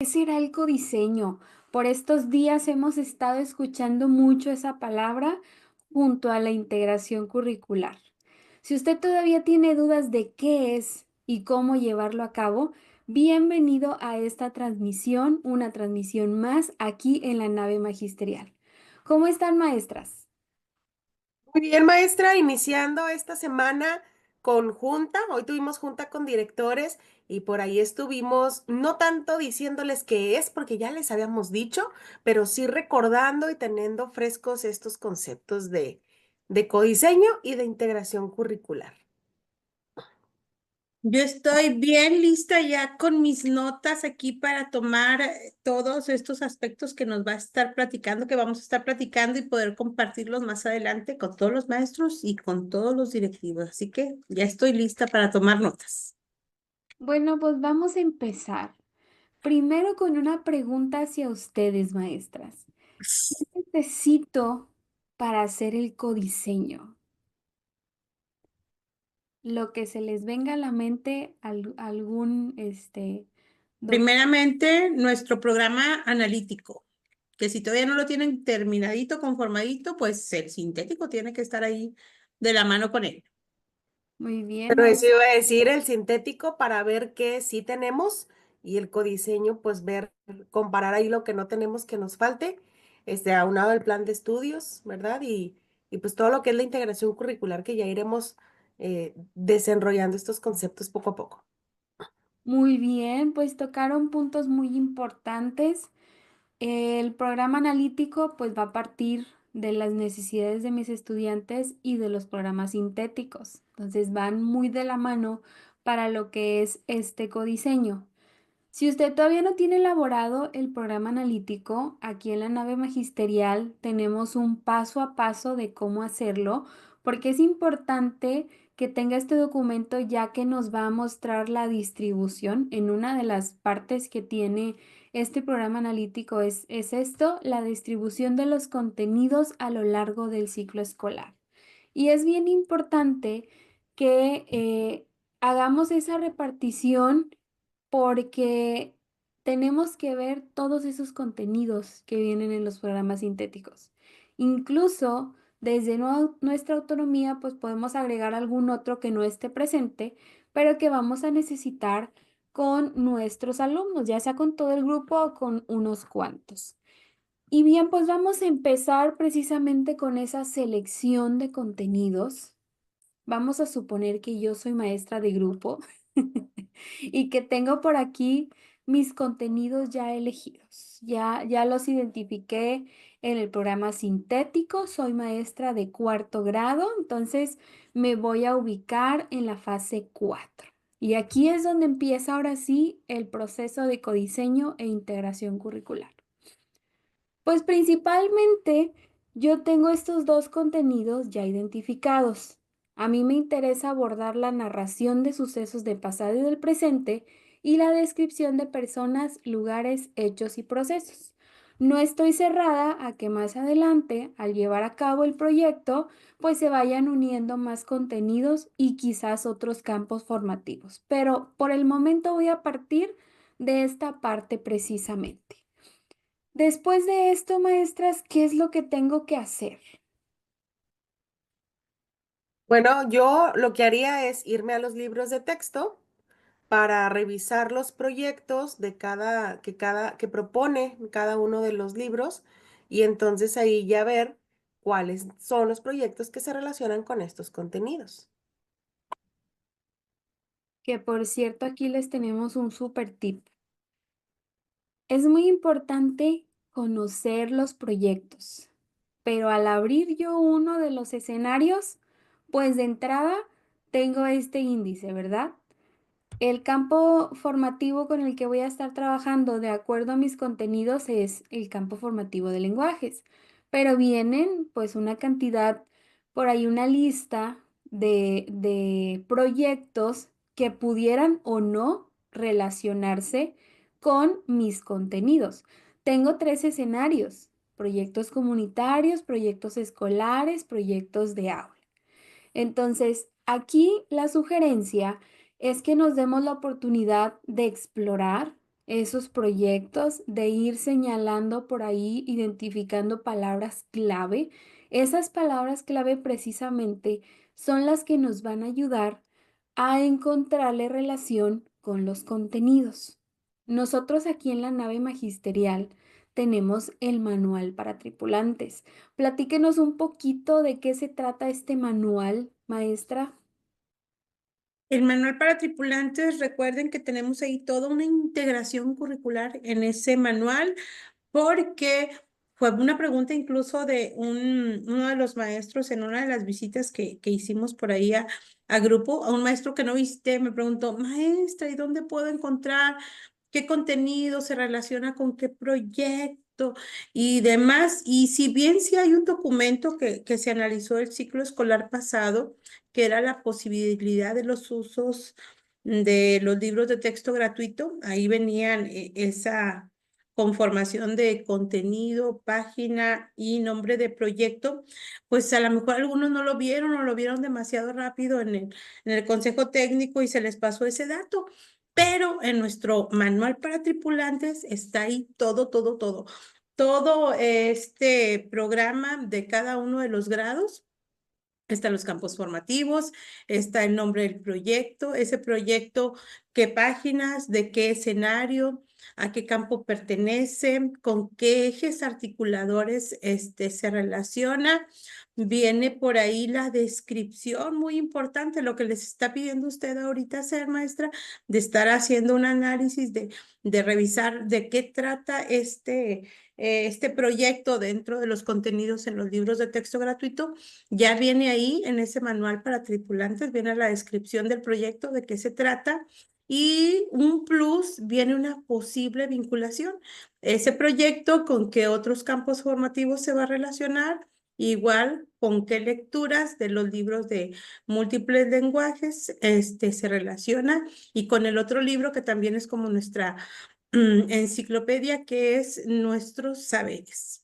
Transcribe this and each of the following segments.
será el codiseño? Por estos días hemos estado escuchando mucho esa palabra junto a la integración curricular. Si usted todavía tiene dudas de qué es y cómo llevarlo a cabo, bienvenido a esta transmisión, una transmisión más aquí en la nave magisterial. ¿Cómo están, maestras? Muy bien, maestra, iniciando esta semana con junta. Hoy tuvimos junta con directores y por ahí estuvimos, no tanto diciéndoles qué es, porque ya les habíamos dicho, pero sí recordando y teniendo frescos estos conceptos de codiseño y de integración curricular. Yo estoy bien lista ya con mis notas aquí para tomar todos estos aspectos que nos va a estar platicando, que vamos a estar platicando y poder compartirlos más adelante con todos los maestros y con todos los directivos. Así que ya estoy lista para tomar notas. Bueno, pues vamos a empezar. Primero con una pregunta hacia ustedes, maestras. ¿Qué necesito para hacer el codiseño? Lo que se les venga a la mente, algún, Primeramente, nuestro programa analítico, que si todavía no lo tienen terminadito, conformadito, pues el sintético tiene que estar ahí de la mano con él. Muy bien, Pero eso iba a decir el sintético para ver qué sí tenemos y el codiseño, pues ver, comparar ahí lo que no tenemos que nos falte, aunado al plan de estudios, ¿verdad? Y pues todo lo que es la integración curricular que ya iremos desenrollando estos conceptos poco a poco. muy bien, pues tocaron puntos muy importantes. El programa analítico pues va a partir de las necesidades de mis estudiantes y de los programas sintéticos. Entonces van muy de la mano para lo que es este codiseño. Si usted todavía no tiene elaborado el programa analítico, aquí en la nave magisterial tenemos un paso a paso de cómo hacerlo, porque es importante que tenga este documento ya que nos va a mostrar la distribución. En una de las partes que tiene este programa analítico es esto, la distribución de los contenidos a lo largo del ciclo escolar. Y es bien importante que hagamos esa repartición porque tenemos que ver todos esos contenidos que vienen en los programas sintéticos. Incluso desde nuestra autonomía, pues podemos agregar algún otro que no esté presente, pero que vamos a necesitar con nuestros alumnos, ya sea con todo el grupo o con unos cuantos. Y bien, pues vamos a empezar precisamente con esa selección de contenidos. Vamos a suponer que yo soy maestra de grupo y que tengo por aquí mis contenidos ya elegidos. Ya los identifiqué en el programa sintético. Soy maestra de cuarto grado, entonces me voy a ubicar en la fase 4. Y aquí es donde empieza ahora sí el proceso de codiseño e integración curricular. Pues principalmente yo tengo estos dos contenidos ya identificados. A mí me interesa abordar la narración de sucesos del pasado y del presente y la descripción de personas, lugares, hechos y procesos. No estoy cerrada a que más adelante, al llevar a cabo el proyecto, pues se vayan uniendo más contenidos y quizás otros campos formativos. Pero por el momento voy a partir de esta parte precisamente. Después de esto, maestras, ¿qué es lo que tengo que hacer? Bueno, yo lo que haría es irme a los libros de texto para revisar los proyectos de que propone cada uno de los libros y entonces ahí ya ver cuáles son los proyectos que se relacionan con estos contenidos. Que por cierto, aquí les tenemos un super tip. Es muy importante conocer los proyectos, pero al abrir yo uno de los escenarios, pues de entrada tengo este índice, ¿verdad? El campo formativo con el que voy a estar trabajando de acuerdo a mis contenidos es el campo formativo de lenguajes, pero vienen pues una cantidad, por ahí una lista de proyectos que pudieran o no relacionarse con mis contenidos. Tengo tres escenarios: proyectos comunitarios, proyectos escolares, proyectos de aula. Entonces, aquí la sugerencia es que nos demos la oportunidad de explorar esos proyectos, de ir señalando por ahí, identificando palabras clave. Esas palabras clave precisamente son las que nos van a ayudar a encontrarle relación con los contenidos. Nosotros aquí en la nave magisterial tenemos el manual para tripulantes. Platíquenos un poquito de qué se trata este manual, maestra. El manual para tripulantes, recuerden que tenemos ahí toda una integración curricular en ese manual, porque fue una pregunta incluso de uno de los maestros en una de las visitas que hicimos por ahí a grupo, a un maestro que no visité, me preguntó, maestra, ¿y dónde puedo encontrar qué contenido se relaciona con qué proyecto y demás? Y si bien sí hay un documento que se analizó el ciclo escolar pasado, que era la posibilidad de los usos de los libros de texto gratuito, ahí venían esa conformación de contenido, página y nombre de proyecto, pues a lo mejor algunos no lo vieron o lo vieron demasiado rápido en el consejo técnico y se les pasó ese dato. Pero en nuestro manual para tripulantes está ahí todo, todo, todo. Todo este programa de cada uno de los grados. Están los campos formativos, está el nombre del proyecto, ese proyecto, qué páginas, de qué escenario, a qué campo pertenece, con qué ejes articuladores se relaciona. Viene por ahí la descripción, muy importante, lo que les está pidiendo usted ahorita hacer, maestra, de estar haciendo un análisis, de revisar de qué trata este proyecto dentro de los contenidos en los libros de texto gratuito. Ya viene ahí en ese manual para tripulantes, viene la descripción del proyecto, de qué se trata. Y un plus, viene una posible vinculación. Ese proyecto con qué otros campos formativos se va a relacionar, igual con qué lecturas de los libros de múltiples lenguajes se relaciona, y con el otro libro que también es como nuestra enciclopedia, que es Nuestros Saberes.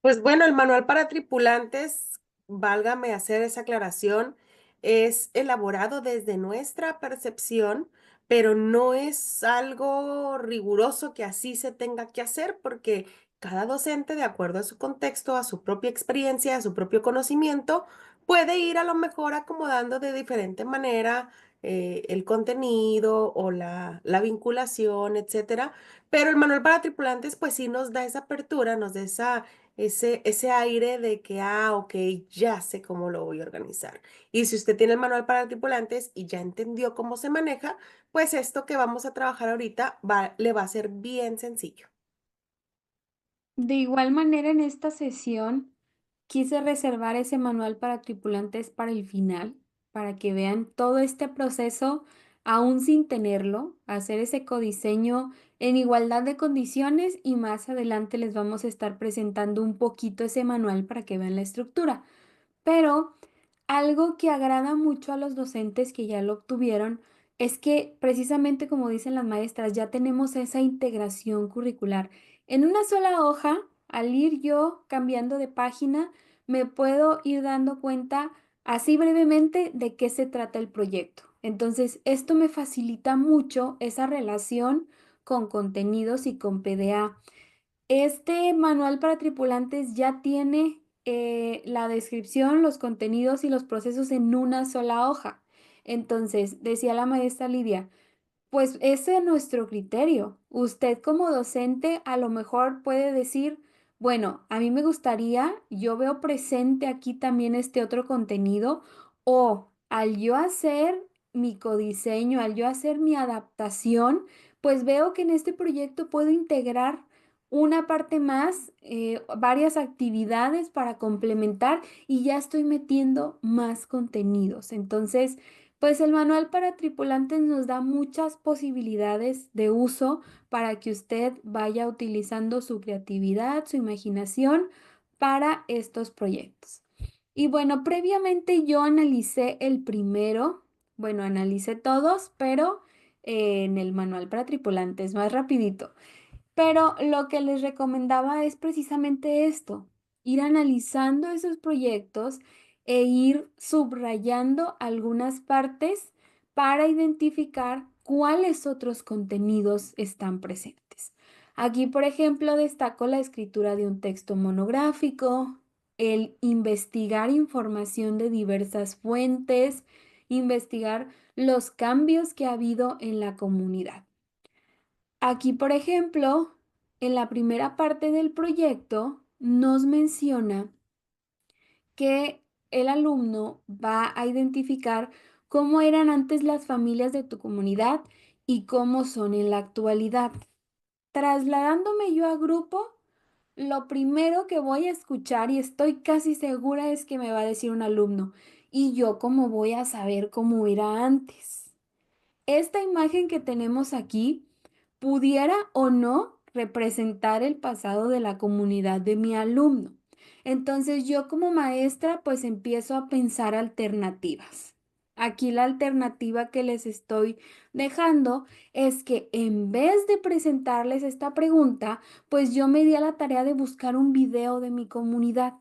Pues bueno, el manual para tripulantes, válgame hacer esa aclaración, es elaborado desde nuestra percepción, pero no es algo riguroso que así se tenga que hacer, porque cada docente, de acuerdo a su contexto, a su propia experiencia, a su propio conocimiento, puede ir a lo mejor acomodando de diferente manera el contenido o la vinculación, etcétera. Pero el manual para tripulantes, pues sí nos da esa apertura, nos da ese aire de que, ok, ya sé cómo lo voy a organizar. Y si usted tiene el manual para tripulantes y ya entendió cómo se maneja, pues esto que vamos a trabajar ahorita le va a ser bien sencillo. De igual manera, en esta sesión quise reservar ese manual para tripulantes para el final, para que vean todo este proceso aún sin tenerlo, hacer ese codiseño en igualdad de condiciones, y más adelante les vamos a estar presentando un poquito ese manual para que vean la estructura. Pero algo que agrada mucho a los docentes que ya lo obtuvieron es que precisamente como dicen las maestras, ya tenemos esa integración curricular. En una sola hoja, al ir yo cambiando de página, me puedo ir dando cuenta así brevemente de qué se trata el proyecto. Entonces, esto me facilita mucho esa relación con contenidos y con PDA. Este manual para tripulantes ya tiene la descripción, los contenidos y los procesos en una sola hoja. Entonces, decía la maestra Lidia, pues ese es nuestro criterio. Usted como docente a lo mejor puede decir, bueno, a mí me gustaría, yo veo presente aquí también este otro contenido, o al yo hacer mi codiseño, al yo hacer mi adaptación, pues veo que en este proyecto puedo integrar una parte más, varias actividades para complementar, y ya estoy metiendo más contenidos. Entonces, pues el manual para tripulantes nos da muchas posibilidades de uso para que usted vaya utilizando su creatividad, su imaginación para estos proyectos. Y bueno, previamente yo analicé el primero, bueno, analicé todos, pero en el manual para tripulantes, más rapidito. Pero lo que les recomendaba es precisamente esto, ir analizando esos proyectos e ir subrayando algunas partes para identificar cuáles otros contenidos están presentes. Aquí, por ejemplo, destaco la escritura de un texto monográfico, el investigar información de diversas fuentes, investigar los cambios que ha habido en la comunidad. Aquí, por ejemplo, en la primera parte del proyecto nos menciona que el alumno va a identificar cómo eran antes las familias de tu comunidad y cómo son en la actualidad. Trasladándome yo a grupo, lo primero que voy a escuchar, y estoy casi segura, es que me va a decir un alumno, ¿y yo cómo voy a saber cómo era antes? Esta imagen que tenemos aquí pudiera o no representar el pasado de la comunidad de mi alumno. Entonces yo como maestra pues empiezo a pensar alternativas. Aquí la alternativa que les estoy dejando es que en vez de presentarles esta pregunta, pues yo me di a la tarea de buscar un video de mi comunidad.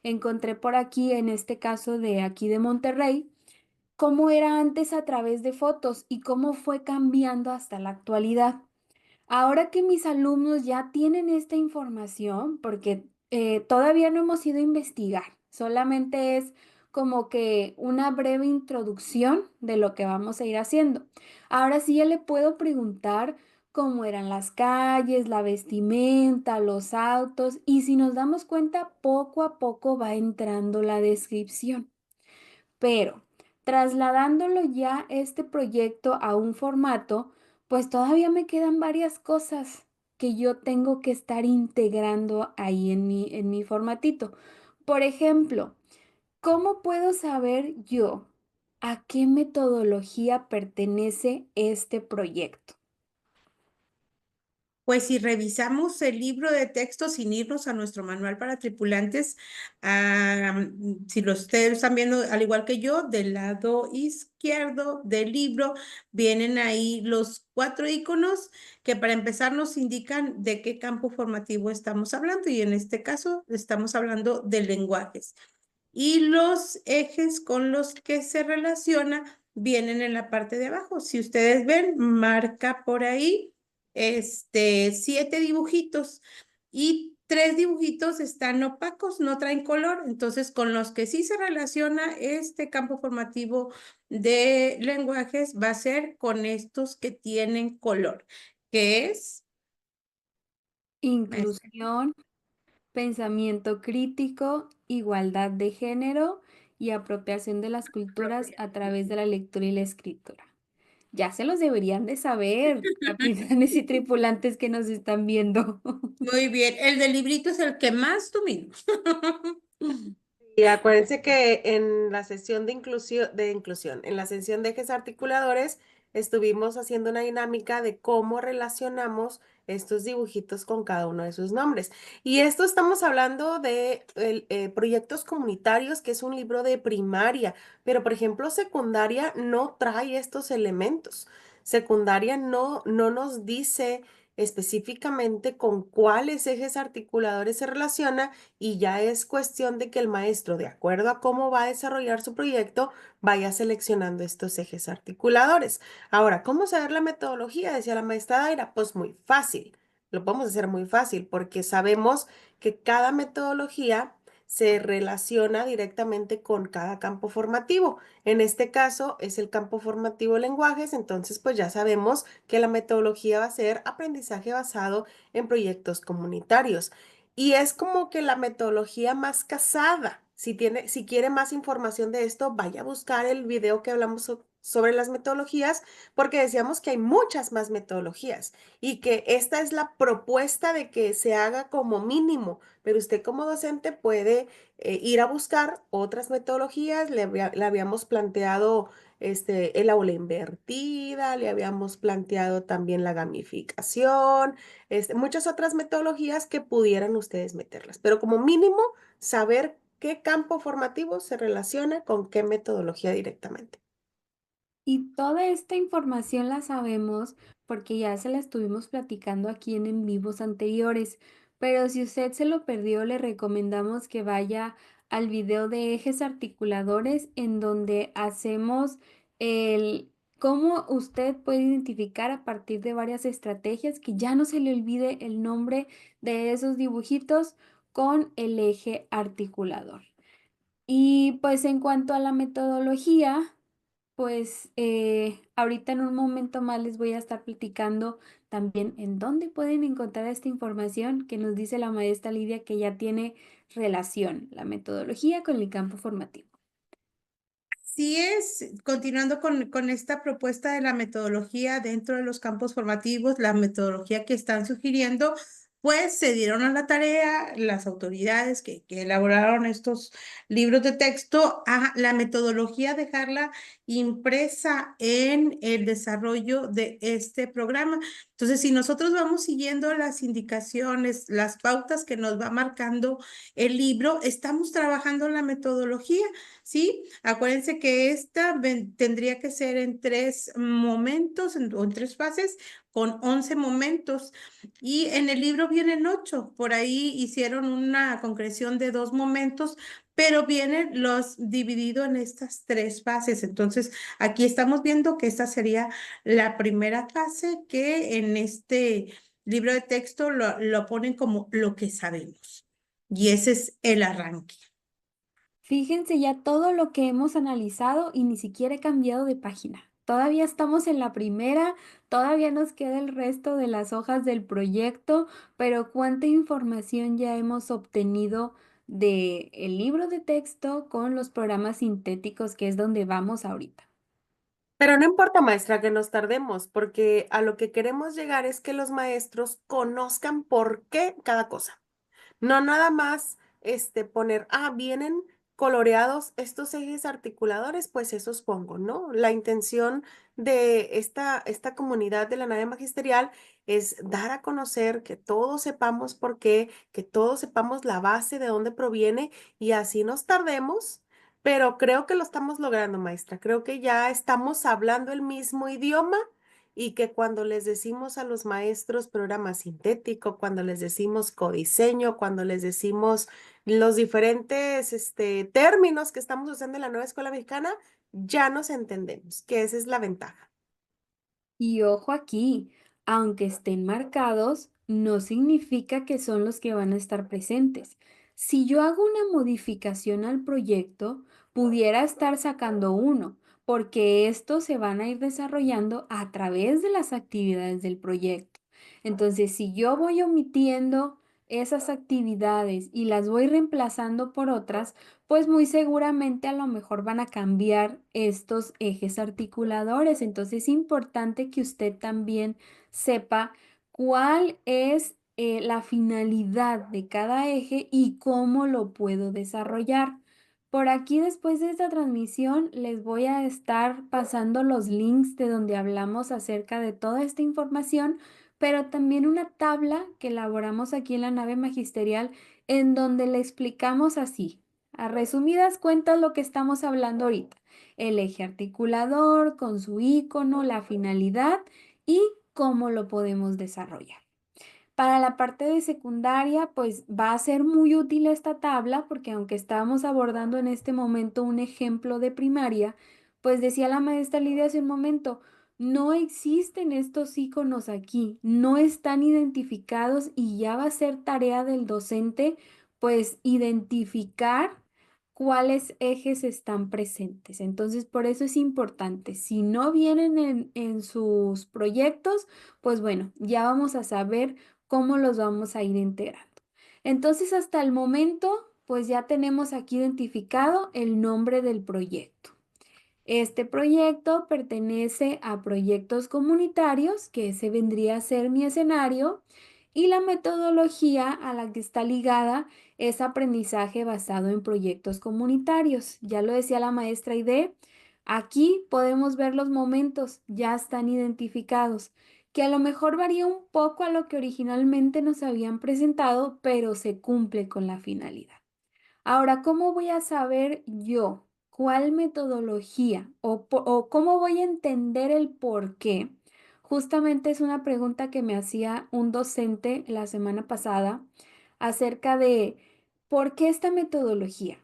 Encontré por aquí, en este caso de aquí de Monterrey, cómo era antes a través de fotos y cómo fue cambiando hasta la actualidad. Ahora que mis alumnos ya tienen esta información, porque todavía no hemos ido a investigar, solamente es como que una breve introducción de lo que vamos a ir haciendo. Ahora sí ya le puedo preguntar cómo eran las calles, la vestimenta, los autos, y si nos damos cuenta, poco a poco va entrando la descripción. Pero trasladándolo ya este proyecto a un formato, pues todavía me quedan varias cosas que yo tengo que estar integrando ahí en mi formatito. Por ejemplo, ¿cómo puedo saber yo a qué metodología pertenece este proyecto? Pues si revisamos el libro de texto sin irnos a nuestro manual para tripulantes, si ustedes están viendo al igual que yo, del lado izquierdo del libro vienen ahí los 4 iconos que para empezar nos indican de qué campo formativo estamos hablando y en este caso estamos hablando de lenguajes y los ejes con los que se relaciona vienen en la parte de abajo. Si ustedes ven, marca por ahí 7 dibujitos y 3 dibujitos están opacos, no traen color. Entonces, con los que sí se relaciona este campo formativo de lenguajes va a ser con estos que tienen color, que es... Inclusión, pensamiento crítico, igualdad de género y apropiación de las culturas a través de la lectura y la escritura. Ya se los deberían de saber, capitanes y tripulantes que nos están viendo. Muy bien, el del librito es el que más domino. Y acuérdense que en la sesión en la sesión de ejes articuladores, estuvimos haciendo una dinámica de cómo relacionamos estos dibujitos con cada uno de sus nombres. Y esto estamos hablando de proyectos comunitarios, que es un libro de primaria, pero por ejemplo, secundaria no trae estos elementos. Secundaria no nos dice específicamente con cuáles ejes articuladores se relaciona y ya es cuestión de que el maestro, de acuerdo a cómo va a desarrollar su proyecto, vaya seleccionando estos ejes articuladores. Ahora, ¿cómo saber la metodología? Decía la maestra Daira, pues muy fácil. Lo podemos hacer muy fácil porque sabemos que cada metodología se relaciona directamente con cada campo formativo. En este caso es el campo formativo lenguajes, entonces pues ya sabemos que la metodología va a ser aprendizaje basado en proyectos comunitarios. Y es como que la metodología más casada. Si quiere más información de esto, vaya a buscar el video que hablamos sobre las metodologías, porque decíamos que hay muchas más metodologías y que esta es la propuesta de que se haga como mínimo, pero usted como docente puede ir a buscar otras metodologías. Le habíamos planteado el aula invertida, le habíamos planteado también la gamificación, muchas otras metodologías que pudieran ustedes meterlas, pero como mínimo saber qué campo formativo se relaciona con qué metodología directamente. Y toda esta información la sabemos porque ya se la estuvimos platicando aquí en vivos anteriores, pero si usted se lo perdió, le recomendamos que vaya al video de ejes articuladores en donde hacemos el cómo usted puede identificar a partir de varias estrategias que ya no se le olvide el nombre de esos dibujitos con el eje articulador. Y pues en cuanto a la metodología, pues ahorita en un momento más les voy a estar platicando también en dónde pueden encontrar esta información que nos dice la maestra Lidia que ya tiene relación la metodología con el campo formativo. Sí es, continuando con esta propuesta de la metodología dentro de los campos formativos, la metodología que están sugiriendo, pues se dieron a la tarea las autoridades que elaboraron estos libros de texto a la metodología, dejarla impresa en el desarrollo de este programa. Entonces, si nosotros vamos siguiendo las indicaciones, las pautas que nos va marcando el libro, estamos trabajando la metodología, ¿sí? Acuérdense que esta tendría que ser en 3 momentos o en 3 fases con 11 momentos. Y en el libro vienen 8. Por ahí hicieron una concreción de 2 momentos, pero vienen los dividido en estas 3 fases. Entonces, aquí estamos viendo que esta sería la primera fase que en este libro de texto lo ponen como lo que sabemos. Y ese es el arranque. Fíjense ya todo lo que hemos analizado y ni siquiera he cambiado de página. Todavía estamos en la primera, todavía nos queda el resto de las hojas del proyecto, pero cuánta información ya hemos obtenido de el libro de texto con los programas sintéticos, que es donde vamos ahorita. Pero no importa, maestra, que nos tardemos, porque a lo que queremos llegar es que los maestros conozcan por qué cada cosa. No nada más poner, vienen coloreados estos ejes articuladores, pues esos pongo, ¿no? La intención de esta comunidad de la nave magisterial es dar a conocer que todos sepamos por qué, que todos sepamos la base de dónde proviene y así nos tardemos, pero creo que lo estamos logrando, maestra. Creo que ya estamos hablando el mismo idioma y que cuando les decimos a los maestros programa sintético, cuando les decimos codiseño, cuando les decimos los diferentes términos que estamos usando en la nueva escuela mexicana, ya nos entendemos, que esa es la ventaja. Y ojo aquí, aunque estén marcados, no significa que son los que van a estar presentes. Si yo hago una modificación al proyecto, pudiera estar sacando uno, porque estos se van a ir desarrollando a través de las actividades del proyecto. Entonces, si yo voy omitiendo esas actividades y las voy reemplazando por otras, pues muy seguramente a lo mejor van a cambiar estos ejes articuladores. Entonces es importante que usted también sepa cuál es la finalidad de cada eje y cómo lo puedo desarrollar. Por aquí después de esta transmisión les voy a estar pasando los links de donde hablamos acerca de toda esta información, pero también una tabla que elaboramos aquí en la nave magisterial en donde le explicamos así. A resumidas cuentas, lo que estamos hablando ahorita, el eje articulador con su icono, la finalidad y cómo lo podemos desarrollar. Para la parte de secundaria, pues va a ser muy útil esta tabla porque aunque estábamos abordando en este momento un ejemplo de primaria, pues decía la maestra Lidia hace un momento, no existen estos iconos aquí, no están identificados y ya va a ser tarea del docente, pues identificar cuáles ejes están presentes. Entonces, por eso es importante, si no vienen en sus proyectos, pues bueno, ya vamos a saber cómo los vamos a ir integrando. Entonces, hasta el momento, pues ya tenemos aquí identificado el nombre del proyecto. Este proyecto pertenece a proyectos comunitarios, que ese vendría a ser mi escenario, y la metodología a la que está ligada es aprendizaje basado en proyectos comunitarios. Ya lo decía la maestra Aide, aquí podemos ver los momentos, ya están identificados, que a lo mejor varía un poco a lo que originalmente nos habían presentado, pero se cumple con la finalidad. Ahora, ¿cómo voy a saber yo cuál metodología o cómo voy a entender el por qué? Justamente es una pregunta que me hacía un docente la semana pasada acerca de por qué esta metodología.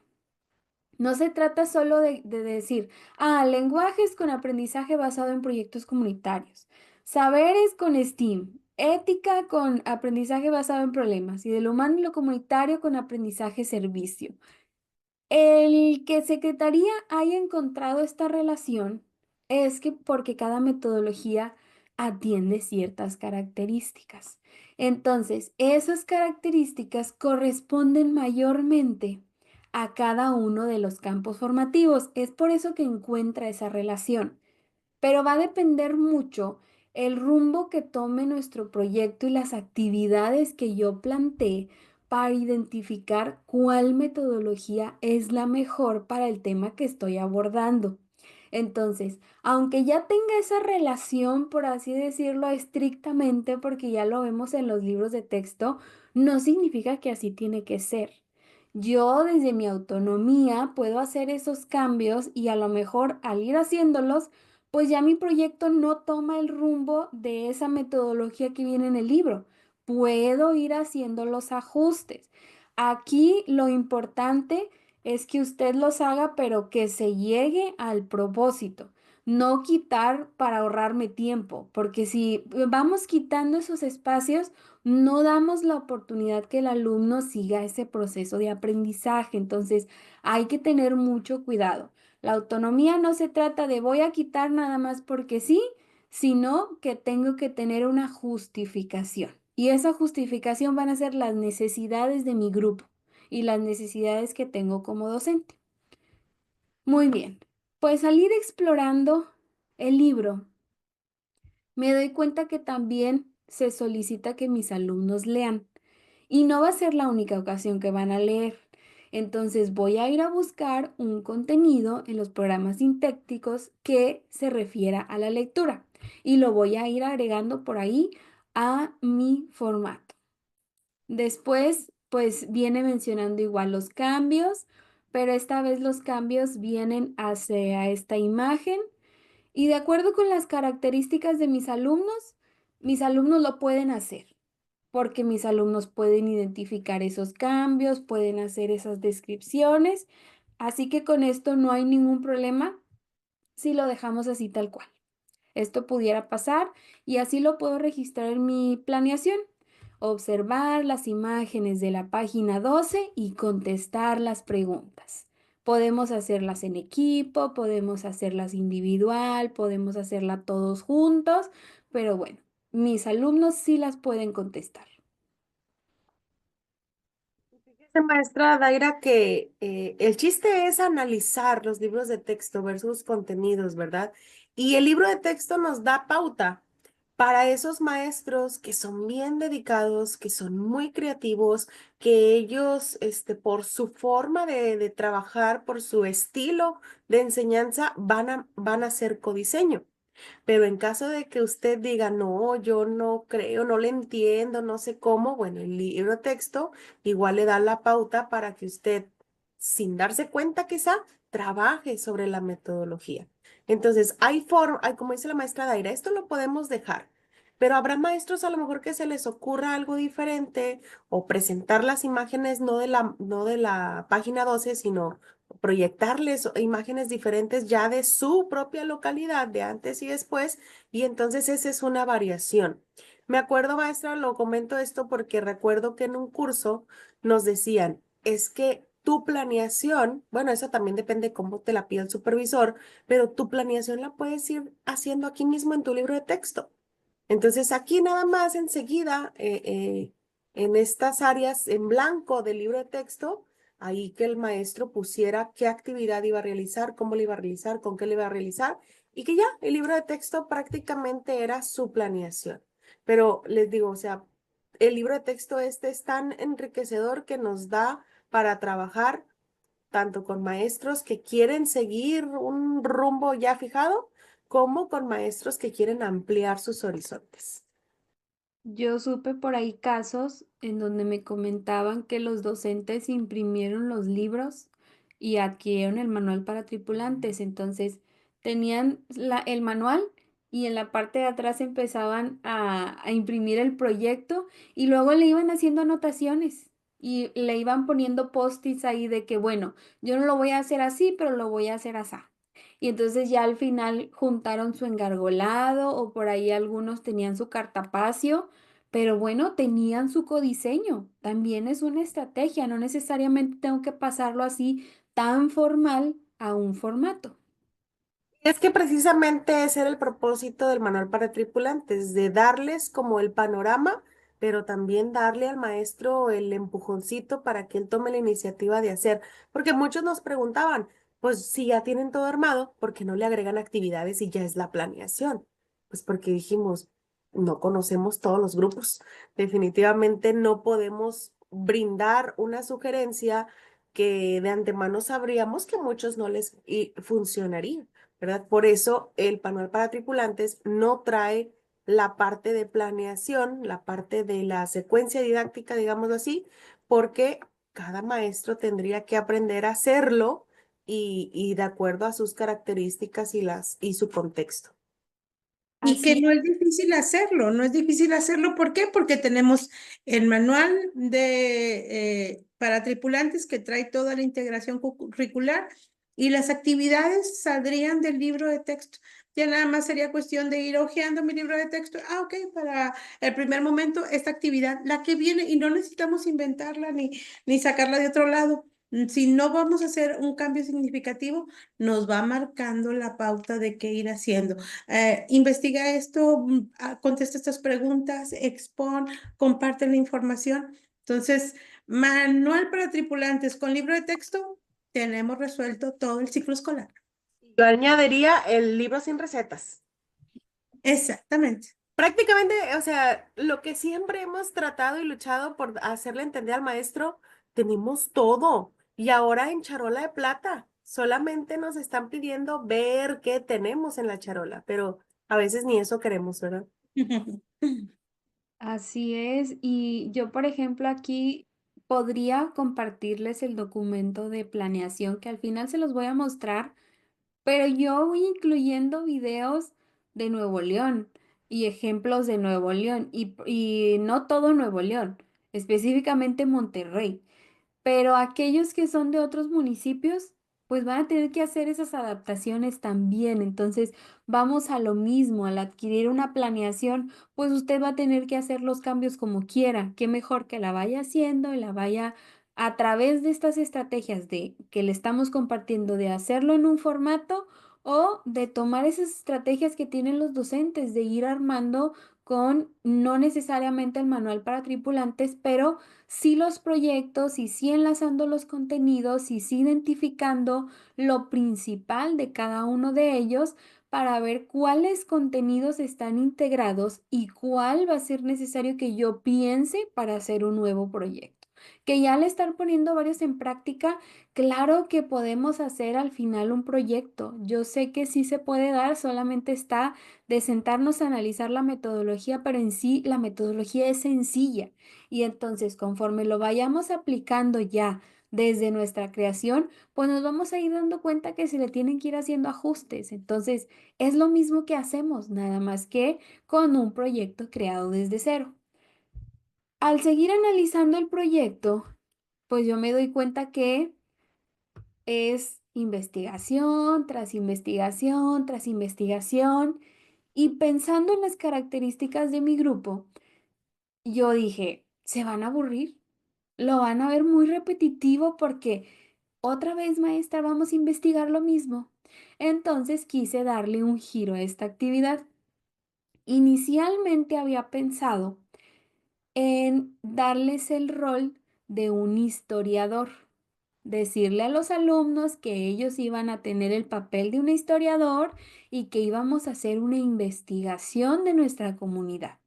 No se trata solo de decir, lenguajes con aprendizaje basado en proyectos comunitarios, saberes con STEAM, ética con aprendizaje basado en problemas y de lo humano y lo comunitario con aprendizaje servicio. El que Secretaría haya encontrado esta relación es que porque cada metodología atiende ciertas características. Entonces, esas características corresponden mayormente a cada uno de los campos formativos. Es por eso que encuentra esa relación. Pero va a depender mucho el rumbo que tome nuestro proyecto y las actividades que yo planteé para identificar cuál metodología es la mejor para el tema que estoy abordando. Entonces, aunque ya tenga esa relación, por así decirlo, estrictamente, porque ya lo vemos en los libros de texto, no significa que así tiene que ser. Yo desde mi autonomía puedo hacer esos cambios y a lo mejor al ir haciéndolos, pues ya mi proyecto no toma el rumbo de esa metodología que viene en el libro. Puedo ir haciendo los ajustes. Aquí lo importante es que usted los haga, pero que se llegue al propósito. No quitar para ahorrarme tiempo, porque si vamos quitando esos espacios, no damos la oportunidad que el alumno siga ese proceso de aprendizaje. Entonces, hay que tener mucho cuidado. La autonomía no se trata de voy a quitar nada más porque sí, sino que tengo que tener una justificación. Y esa justificación van a ser las necesidades de mi grupo y las necesidades que tengo como docente. Muy bien, pues al ir explorando el libro, me doy cuenta que también se solicita que mis alumnos lean. Y no va a ser la única ocasión que van a leer. Entonces voy a ir a buscar un contenido en los programas sintécticos que se refiera a la lectura y lo voy a ir agregando por ahí a mi formato. Después, pues viene mencionando igual los cambios, pero esta vez los cambios vienen hacia esta imagen y de acuerdo con las características de mis alumnos lo pueden hacer porque mis alumnos pueden identificar esos cambios, pueden hacer esas descripciones, así que con esto no hay ningún problema si lo dejamos así tal cual. Esto pudiera pasar y así lo puedo registrar en mi planeación. Observar las imágenes de la página 12 y contestar las preguntas. Podemos hacerlas en equipo, podemos hacerlas individual, podemos hacerla todos juntos, pero bueno, mis alumnos sí las pueden contestar. Fíjese, maestra Daira, que el chiste es analizar los libros de texto versus contenidos, ¿verdad? Y el libro de texto nos da pauta para esos maestros que son bien dedicados, que son muy creativos, que ellos, por su forma de trabajar, por su estilo de enseñanza, van a hacer codiseño. Pero en caso de que usted diga, no, yo no creo, no le entiendo, no sé cómo, bueno, el libro de texto igual le da la pauta para que usted, sin darse cuenta quizá, trabaje sobre la metodología. Entonces, hay, como dice la maestra Daira, esto lo podemos dejar. Pero habrá maestros a lo mejor que se les ocurra algo diferente o presentar las imágenes no de la página 12 sino proyectarles imágenes diferentes ya de su propia localidad, de antes y después, y entonces esa es una variación. Me acuerdo, maestra, lo comento esto porque recuerdo que en un curso nos decían, es que tu planeación, bueno, eso también depende cómo te la pida el supervisor, pero tu planeación la puedes ir haciendo aquí mismo en tu libro de texto. Entonces aquí nada más enseguida, en estas áreas en blanco del libro de texto, ahí que el maestro pusiera qué actividad iba a realizar, cómo le iba a realizar, con qué le iba a realizar, y que ya el libro de texto prácticamente era su planeación. Pero les digo, o sea, el libro de texto este es tan enriquecedor que nos da para trabajar tanto con maestros que quieren seguir un rumbo ya fijado, como con maestros que quieren ampliar sus horizontes. Yo supe por ahí casos en donde me comentaban que los docentes imprimieron los libros y adquirieron el manual para tripulantes. Entonces tenían el manual y en la parte de atrás empezaban a imprimir el proyecto y luego le iban haciendo anotaciones. y le iban poniendo post-its ahí de que, bueno, yo no lo voy a hacer así, pero lo voy a hacer así. Y entonces ya al final juntaron su engargolado o por ahí algunos tenían su cartapacio, pero bueno, tenían su codiseño. También es una estrategia, no necesariamente tengo que pasarlo así tan formal a un formato. Es que precisamente ese era el propósito del manual para tripulantes, de darles como el panorama, pero también darle al maestro el empujoncito para que él tome la iniciativa de hacer. Porque muchos nos preguntaban, pues si ya tienen todo armado, ¿por qué no le agregan actividades y ya es la planeación? Pues porque dijimos, no conocemos todos los grupos. Definitivamente no podemos brindar una sugerencia que de antemano sabríamos que a muchos no les funcionaría. ¿Verdad? Por eso el manual para tripulantes no trae la parte de planeación, la parte de la secuencia didáctica, digámoslo así, porque cada maestro tendría que aprender a hacerlo y de acuerdo a sus características y su contexto. Y que Así no es difícil hacerlo, no es difícil hacerlo. ¿Por qué? Porque tenemos el manual para tripulantes que trae toda la integración curricular y las actividades saldrían del libro de texto. Ya nada más sería cuestión de ir hojeando mi libro de texto. Ah, ok, para el primer momento, esta actividad, la que viene, y no necesitamos inventarla ni sacarla de otro lado. Si no vamos a hacer un cambio significativo, nos va marcando la pauta de qué ir haciendo. Investiga esto, contesta estas preguntas, expon, comparte la información. Entonces, manual para tripulantes con libro de texto, tenemos resuelto todo el ciclo escolar. Yo añadiría el libro sin recetas. Exactamente. Prácticamente, o sea, lo que siempre hemos tratado y luchado por hacerle entender al maestro, tenemos todo. Y ahora en charola de plata, solamente nos están pidiendo ver qué tenemos en la charola, pero a veces ni eso queremos, ¿verdad? Así es, y yo, por ejemplo, aquí podría compartirles el documento de planeación que al final se los voy a mostrar, pero yo voy incluyendo videos de Nuevo León y ejemplos de Nuevo León y no todo Nuevo León, específicamente Monterrey. Pero aquellos que son de otros municipios, pues van a tener que hacer esas adaptaciones también. Entonces, vamos a lo mismo, al adquirir una planeación, pues usted va a tener que hacer los cambios como quiera. Qué mejor que la vaya haciendo y la vaya a través de estas estrategias de que le estamos compartiendo, de hacerlo en un formato o de tomar esas estrategias que tienen los docentes, de ir armando con no necesariamente el manual para tripulantes, pero sí los proyectos y sí enlazando los contenidos y sí identificando lo principal de cada uno de ellos para ver cuáles contenidos están integrados y cuál va a ser necesario que yo piense para hacer un nuevo proyecto. Que ya al estar poniendo varios en práctica, claro que podemos hacer al final un proyecto. Yo sé que sí se puede dar, solamente está de sentarnos a analizar la metodología, pero en sí la metodología es sencilla. Y entonces, conforme lo vayamos aplicando ya desde nuestra creación, pues nos vamos a ir dando cuenta que se le tienen que ir haciendo ajustes. Entonces, es lo mismo que hacemos, nada más que con un proyecto creado desde cero. Al seguir analizando el proyecto, pues yo me doy cuenta que es investigación tras investigación tras investigación y pensando en las características de mi grupo, yo dije, ¿se van a aburrir? Lo van a ver muy repetitivo porque otra vez, maestra, vamos a investigar lo mismo. Entonces quise darle un giro a esta actividad. Inicialmente había pensado en darles el rol de un historiador, decirle a los alumnos que ellos iban a tener el papel de un historiador y que íbamos a hacer una investigación de nuestra comunidad.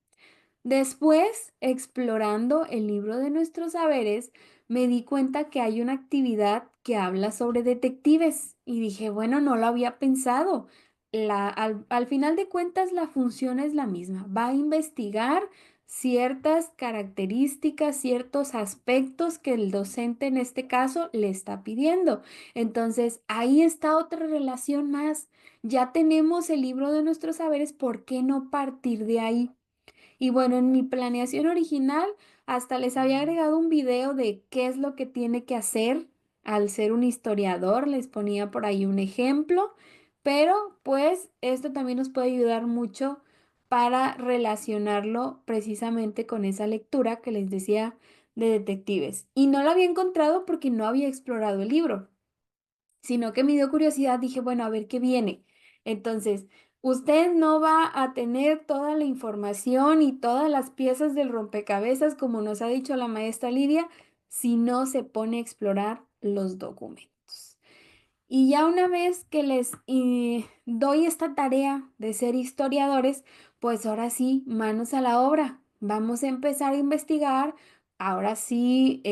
Después, explorando el libro de nuestros saberes, me di cuenta que hay una actividad que habla sobre detectives y dije, bueno, no lo había pensado. Al final de cuentas, la función es la misma. Va a investigar ciertas características, ciertos aspectos que el docente en este caso le está pidiendo. Entonces, ahí está otra relación más. Ya tenemos el libro de nuestros saberes, ¿por qué no partir de ahí? Y bueno, en mi planeación original hasta les había agregado un video de qué es lo que tiene que hacer al ser un historiador, les ponía por ahí un ejemplo, pero pues esto también nos puede ayudar mucho para relacionarlo precisamente con esa lectura que les decía de detectives. Y no lo había encontrado porque no había explorado el libro, sino que me dio curiosidad, dije, bueno, a ver qué viene. Entonces, usted no va a tener toda la información y todas las piezas del rompecabezas, como nos ha dicho la maestra Lidia, si no se pone a explorar los documentos. Y ya una vez que les doy esta tarea de ser historiadores, pues ahora sí, manos a la obra. Vamos a empezar a investigar, ahora sí,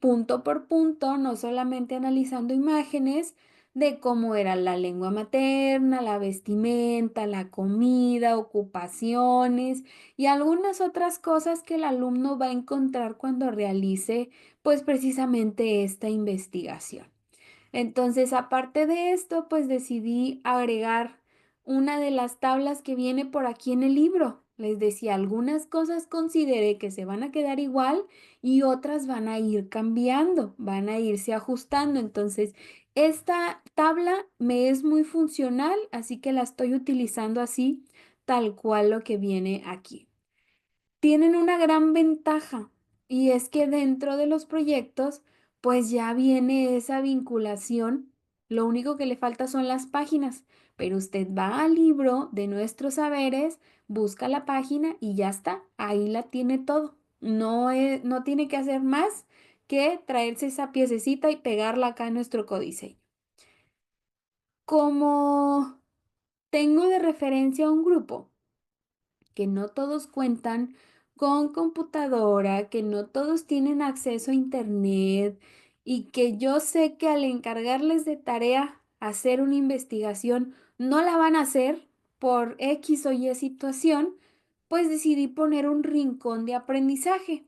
punto por punto, no solamente analizando imágenes de cómo era la lengua materna, la vestimenta, la comida, ocupaciones y algunas otras cosas que el alumno va a encontrar cuando realice, pues precisamente esta investigación. Entonces, aparte de esto, pues decidí agregar una de las tablas que viene por aquí en el libro. Les decía, algunas cosas consideré que se van a quedar igual y otras van a ir cambiando, van a irse ajustando. Entonces, esta tabla me es muy funcional, así que la estoy utilizando así, tal cual lo que viene aquí. Tienen una gran ventaja y es que dentro de los proyectos pues ya viene esa vinculación. Lo único que le falta son las páginas, pero usted va al libro de nuestros saberes, busca la página y ya está, ahí la tiene todo. No tiene que hacer más que traerse esa piececita y pegarla acá en nuestro códice. Como tengo de referencia un grupo, que no todos cuentan con computadora, que no todos tienen acceso a internet y que yo sé que al encargarles de tarea hacer una investigación no la van a hacer por X o Y situación, pues decidí poner un rincón de aprendizaje.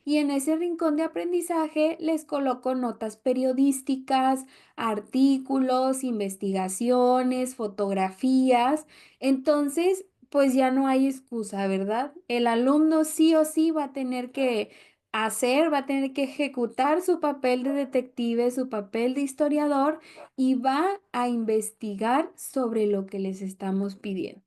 Y en ese rincón de aprendizaje les coloco notas periodísticas, artículos, investigaciones, fotografías. Entonces, pues ya no hay excusa, ¿verdad? El alumno sí o sí va a tener que hacer, va a tener que ejecutar su papel de detective, su papel de historiador y va a investigar sobre lo que les estamos pidiendo.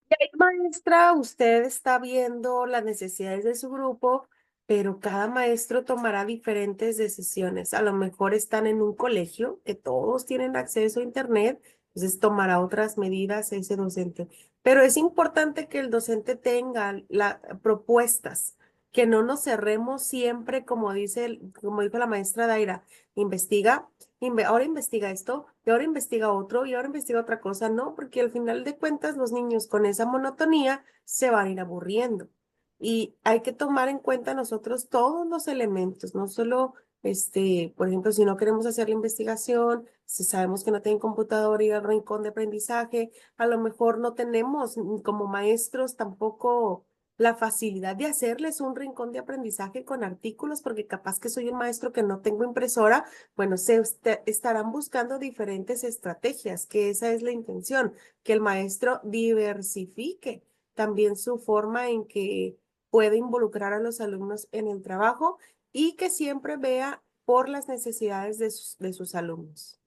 Y ahí, maestra, usted está viendo las necesidades de su grupo, pero cada maestro tomará diferentes decisiones. A lo mejor están en un colegio que todos tienen acceso a internet, entonces tomará otras medidas ese docente. Pero es importante que el docente tenga propuestas, que no nos cerremos siempre, como como dijo la maestra Daira, investiga. Ahora investiga esto, y ahora investiga otro, y ahora investiga otra cosa, no, porque al final de cuentas los niños con esa monotonía se van a ir aburriendo. Y hay que tomar en cuenta nosotros todos los elementos, no solo, por ejemplo, si no queremos hacer la investigación, si sabemos que no tienen computadora y al rincón de aprendizaje, a lo mejor no tenemos como maestros tampoco la facilidad de hacerles un rincón de aprendizaje con artículos, porque capaz que soy un maestro que no tengo impresora. Bueno, estarán buscando diferentes estrategias, que esa es la intención, que el maestro diversifique también su forma en que puede involucrar a los alumnos en el trabajo y que siempre vea por las necesidades de sus alumnos.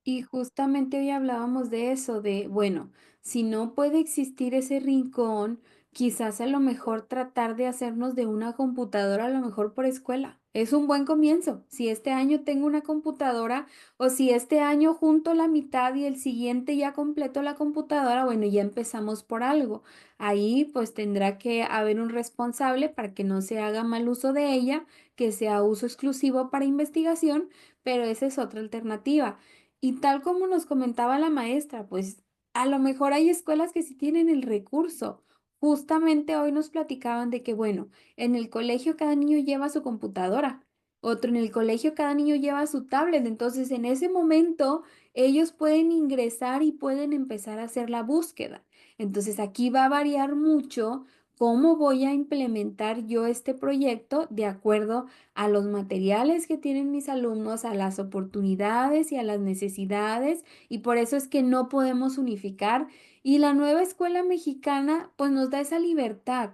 Y justamente hoy hablábamos de eso, de, bueno, si no puede existir ese rincón, quizás a lo mejor tratar de hacernos de una computadora, a lo mejor por escuela. Es un buen comienzo. Si este año tengo una computadora o si este año junto la mitad y el siguiente ya completo la computadora, bueno, ya empezamos por algo. Ahí pues tendrá que haber un responsable para que no se haga mal uso de ella, que sea uso exclusivo para investigación, pero esa es otra alternativa. Y tal como nos comentaba la maestra, pues a lo mejor hay escuelas que sí tienen el recurso. Justamente hoy nos platicaban de que, bueno, en el colegio cada niño lleva su computadora, otro en el colegio cada niño lleva su tablet. Entonces, en ese momento, ellos pueden ingresar y pueden empezar a hacer la búsqueda. Entonces, aquí va a variar mucho cómo voy a implementar yo este proyecto de acuerdo a los materiales que tienen mis alumnos, a las oportunidades y a las necesidades, y por eso es que no podemos unificar Y la nueva escuela mexicana pues nos da esa libertad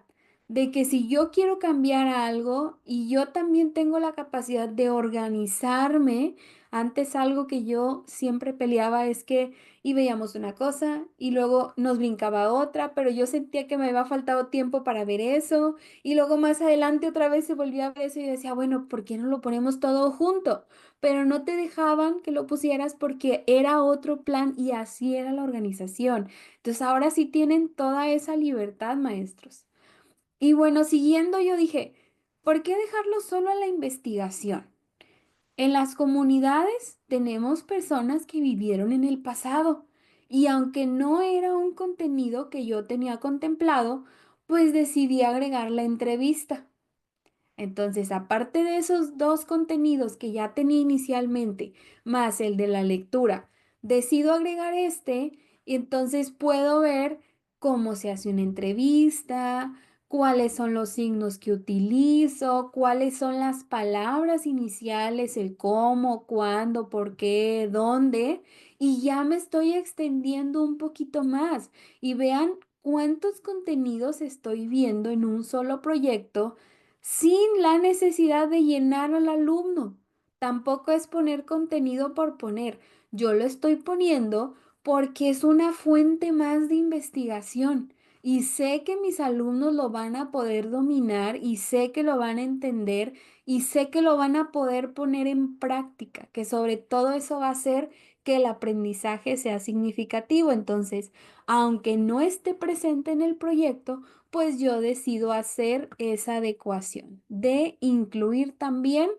de que si yo quiero cambiar algo y yo también tengo la capacidad de organizarme, antes algo que yo siempre peleaba es que y veíamos una cosa y luego nos brincaba otra, pero yo sentía que me había faltado tiempo para ver eso y luego más adelante otra vez se volvía a ver eso y yo decía, bueno, ¿por qué no lo ponemos todo junto? Pero no te dejaban que lo pusieras porque era otro plan y así era la organización. Entonces ahora sí tienen toda esa libertad, maestros. Y bueno, siguiendo yo dije, ¿por qué dejarlo solo a la investigación? En las comunidades tenemos personas que vivieron en el pasado y aunque no era un contenido que yo tenía contemplado, pues decidí agregar la entrevista. Entonces, aparte de esos dos contenidos que ya tenía inicialmente, más el de la lectura, decido agregar este y entonces puedo ver cómo se hace una entrevista, cuáles son los signos que utilizo, cuáles son las palabras iniciales, el cómo, cuándo, por qué, dónde, y ya me estoy extendiendo un poquito más. Y vean cuántos contenidos estoy viendo en un solo proyecto sin la necesidad de llenar al alumno. Tampoco es poner contenido por poner. Yo lo estoy poniendo porque es una fuente más de investigación y sé que mis alumnos lo van a poder dominar y sé que lo van a entender y sé que lo van a poder poner en práctica, que sobre todo eso va a hacer que el aprendizaje sea significativo. Entonces, aunque no esté presente en el proyecto, pues yo decido hacer esa adecuación de incluir también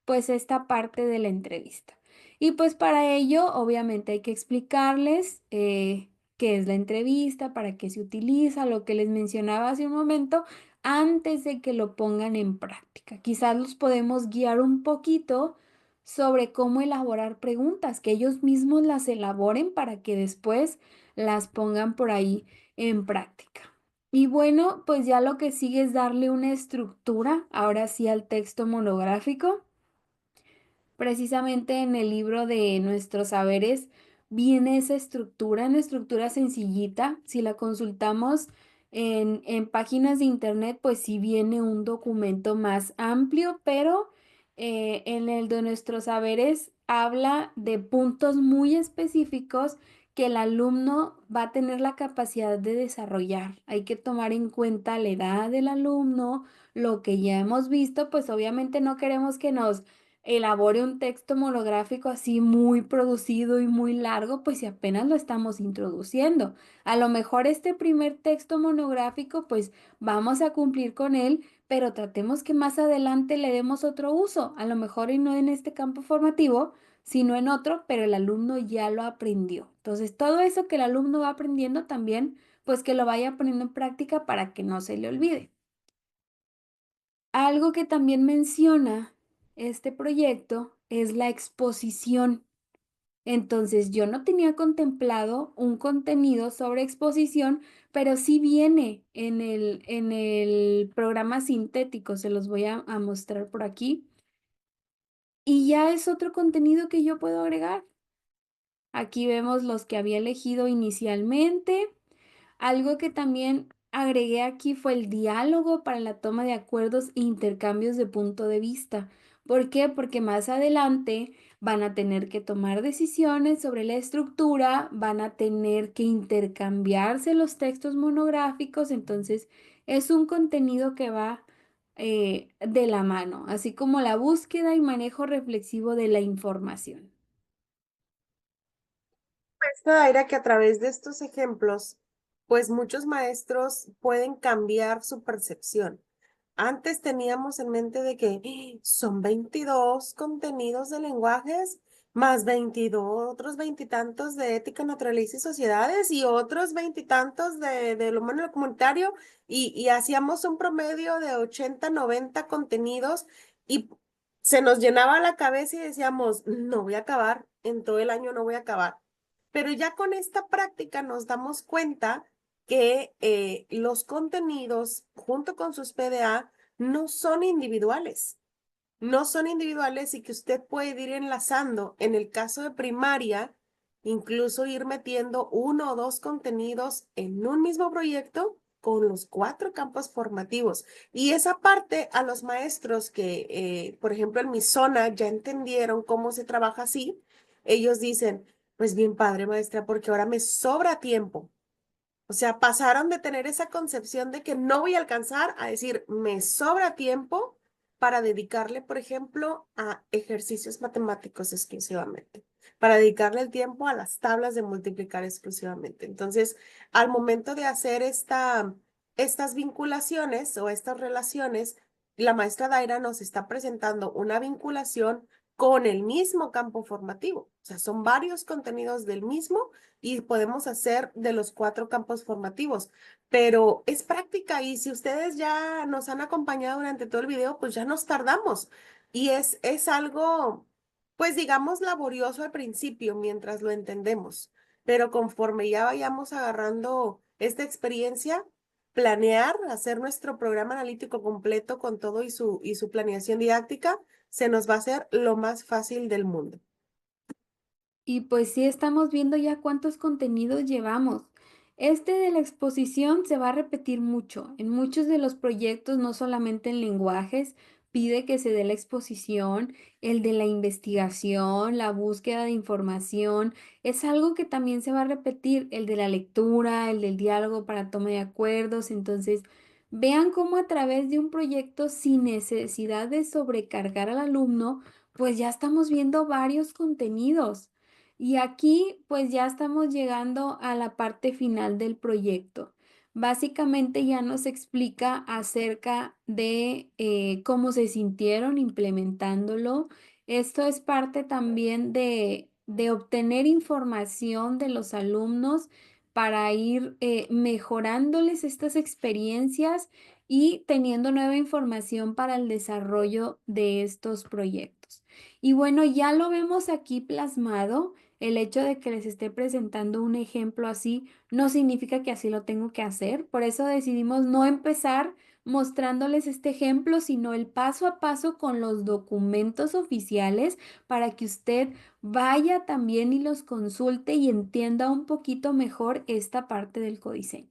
pues esta parte de la entrevista. Y pues para ello obviamente hay que explicarles qué es la entrevista, para qué se utiliza, lo que les mencionaba hace un momento, antes de que lo pongan en práctica. Quizás los podemos guiar un poquito sobre cómo elaborar preguntas, que ellos mismos las elaboren para que después las pongan por ahí en práctica. Y bueno, pues ya lo que sigue es darle una estructura, ahora sí al texto monográfico. Precisamente en el libro de Nuestros Saberes viene esa estructura, una estructura sencillita. Si la consultamos en páginas de internet, pues sí viene un documento más amplio, pero en el de Nuestros Saberes habla de puntos muy específicos que el alumno va a tener la capacidad de desarrollar. Hay que tomar en cuenta la edad del alumno, lo que ya hemos visto, pues obviamente no queremos que nos elabore un texto monográfico así muy producido y muy largo, pues si apenas lo estamos introduciendo. A lo mejor este primer texto monográfico, pues vamos a cumplir con él, pero tratemos que más adelante le demos otro uso, a lo mejor y no en este campo formativo, sino en otro, pero el alumno ya lo aprendió. Entonces, todo eso que el alumno va aprendiendo también, pues que lo vaya poniendo en práctica para que no se le olvide. Algo que también menciona este proyecto es la exposición. Entonces, yo no tenía contemplado un contenido sobre exposición, pero sí viene en el programa sintético, se los voy a mostrar por aquí. Y ya es otro contenido que yo puedo agregar. Aquí vemos los que había elegido inicialmente. Algo que también agregué aquí fue el diálogo para la toma de acuerdos e intercambios de punto de vista. ¿Por qué? Porque más adelante van a tener que tomar decisiones sobre la estructura, van a tener que intercambiarse los textos monográficos, entonces es un contenido que va de la mano, así como la búsqueda y manejo reflexivo de la información. Esta era que a través de estos ejemplos, pues muchos maestros pueden cambiar su percepción. Antes teníamos en mente de que son 22 contenidos de lenguajes, más 22, otros veintitantos de ética, naturaleza y sociedades y otros veintitantos de lo humano y lo comunitario y hacíamos un promedio de 80, 90 contenidos y se nos llenaba la cabeza y decíamos, no voy a acabar, en todo el año no voy a acabar. Pero ya con esta práctica nos damos cuenta que los contenidos junto con sus PDA no son individuales. No son individuales y que usted puede ir enlazando. En el caso de primaria, incluso ir metiendo uno o dos contenidos en un mismo proyecto con los cuatro campos formativos. Y esa parte a los maestros que, por ejemplo, en mi zona ya entendieron cómo se trabaja así, ellos dicen, pues bien padre, maestra, porque ahora me sobra tiempo. O sea, pasaron de tener esa concepción de que no voy a alcanzar a decir, me sobra tiempo para dedicarle, por ejemplo, a ejercicios matemáticos exclusivamente, para dedicarle el tiempo a las tablas de multiplicar exclusivamente. Entonces, al momento de hacer estas vinculaciones o estas relaciones, la maestra Daira nos está presentando una vinculación con el mismo campo formativo. O sea, son varios contenidos del mismo y podemos hacer de los cuatro campos formativos, pero es práctica y si ustedes ya nos han acompañado durante todo el video, pues ya nos tardamos y es algo, pues digamos, laborioso al principio mientras lo entendemos, pero conforme ya vayamos agarrando esta experiencia, planear, hacer nuestro programa analítico completo con todo y su planeación didáctica, se nos va a hacer lo más fácil del mundo. Y pues sí, estamos viendo ya cuántos contenidos llevamos. Este de la exposición se va a repetir mucho. En muchos de los proyectos, no solamente en lenguajes, pide que se dé la exposición, el de la investigación, la búsqueda de información. Es algo que también se va a repetir, el de la lectura, el del diálogo para toma de acuerdos. Entonces, vean cómo a través de un proyecto sin necesidad de sobrecargar al alumno, pues ya estamos viendo varios contenidos. Y aquí pues ya estamos llegando a la parte final del proyecto. Básicamente ya nos explica acerca de cómo se sintieron implementándolo. Esto es parte también de obtener información de los alumnos para ir mejorándoles estas experiencias y teniendo nueva información para el desarrollo de estos proyectos. Y bueno, ya lo vemos aquí plasmado. El hecho de que les esté presentando un ejemplo así no significa que así lo tengo que hacer. Por eso decidimos no empezar mostrándoles este ejemplo, sino el paso a paso con los documentos oficiales para que usted vaya también y los consulte y entienda un poquito mejor esta parte del codiseño.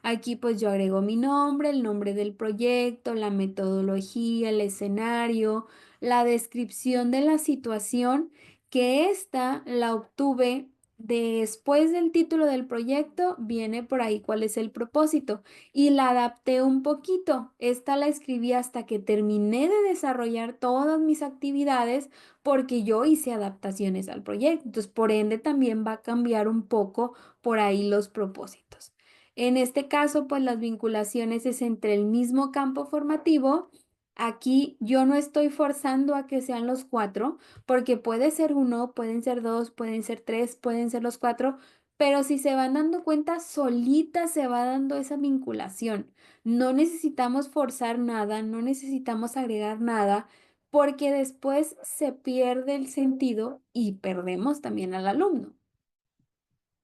Aquí pues yo agrego mi nombre, el nombre del proyecto, la metodología, el escenario, la descripción de la situación, que esta la obtuve después del título del proyecto, viene por ahí cuál es el propósito y la adapté un poquito. Esta la escribí hasta que terminé de desarrollar todas mis actividades porque yo hice adaptaciones al proyecto. Entonces, por ende, también va a cambiar un poco por ahí los propósitos. En este caso, pues las vinculaciones es entre el mismo campo formativo. Aquí yo no estoy forzando a que sean los cuatro, porque puede ser uno, pueden ser dos, pueden ser tres, pueden ser los cuatro, pero si se van dando cuenta, solita se va dando esa vinculación. No necesitamos forzar nada, no necesitamos agregar nada, porque después se pierde el sentido y perdemos también al alumno.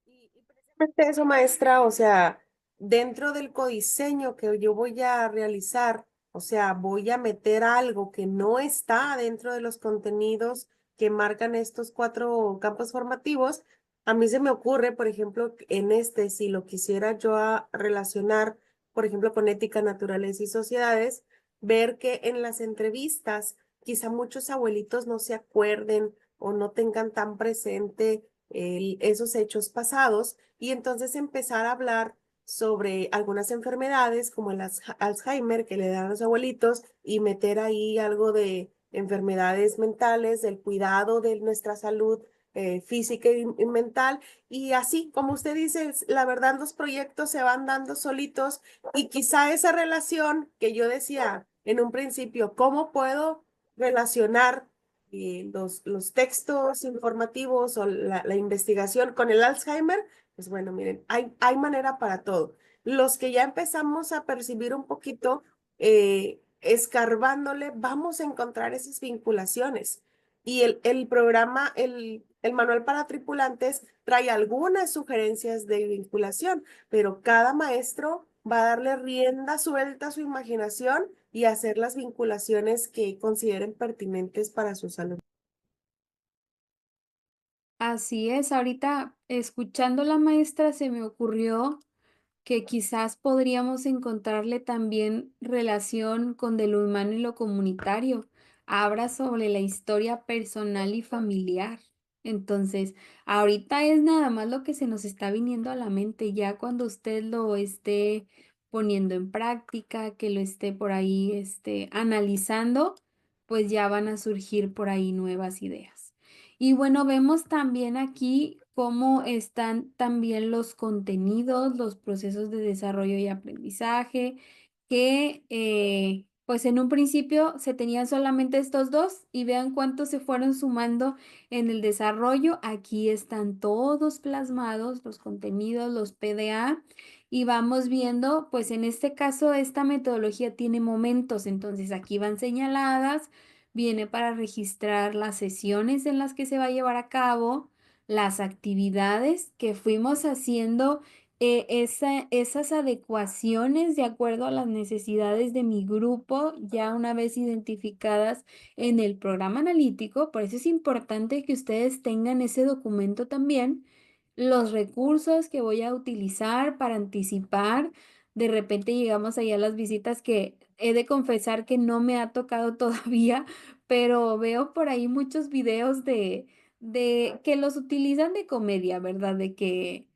Y precisamente eso, maestra, o sea, dentro del codiseño que yo voy a realizar, o sea, voy a meter algo que no está dentro de los contenidos que marcan estos cuatro campos formativos. A mí se me ocurre, por ejemplo, en este, si lo quisiera yo relacionar, por ejemplo, con ética, naturaleza y sociedades, ver que en las entrevistas quizá muchos abuelitos no se acuerden o no tengan tan presente esos hechos pasados y entonces empezar a hablar sobre algunas enfermedades como el Alzheimer que le dan a los abuelitos y meter ahí algo de enfermedades mentales, del cuidado de nuestra salud física y mental. Y así, como usted dice, la verdad los proyectos se van dando solitos y quizá esa relación que yo decía en un principio, ¿cómo puedo relacionar los textos informativos o la investigación con el Alzheimer? Pues bueno, miren, hay manera para todo. Los que ya empezamos a percibir un poquito, escarbándole, vamos a encontrar esas vinculaciones. Y el programa, el manual para tripulantes trae algunas sugerencias de vinculación, pero cada maestro va a darle rienda suelta a su imaginación y hacer las vinculaciones que consideren pertinentes para su salud. Así es, ahorita escuchando la maestra se me ocurrió que quizás podríamos encontrarle también relación con de lo humano y lo comunitario. Habla sobre la historia personal y familiar. Entonces, ahorita es nada más lo que se nos está viniendo a la mente. Ya cuando usted lo esté poniendo en práctica, que lo esté por ahí, analizando, pues ya van a surgir por ahí nuevas ideas. Y bueno, vemos también aquí cómo están también los contenidos, los procesos de desarrollo y aprendizaje, que pues en un principio se tenían solamente estos dos y vean cuántos se fueron sumando en el desarrollo. Aquí están todos plasmados, los contenidos, los PDA, y vamos viendo, pues en este caso esta metodología tiene momentos, entonces aquí van señaladas, viene para registrar las sesiones en las que se va a llevar a cabo, las actividades que fuimos haciendo, esas adecuaciones de acuerdo a las necesidades de mi grupo, ya una vez identificadas en el programa analítico. Por eso es importante que ustedes tengan ese documento también, los recursos que voy a utilizar para anticipar. De repente llegamos allá a las visitas que he de confesar que no me ha tocado todavía, pero veo por ahí muchos videos de que los utilizan de comedia, ¿verdad? De que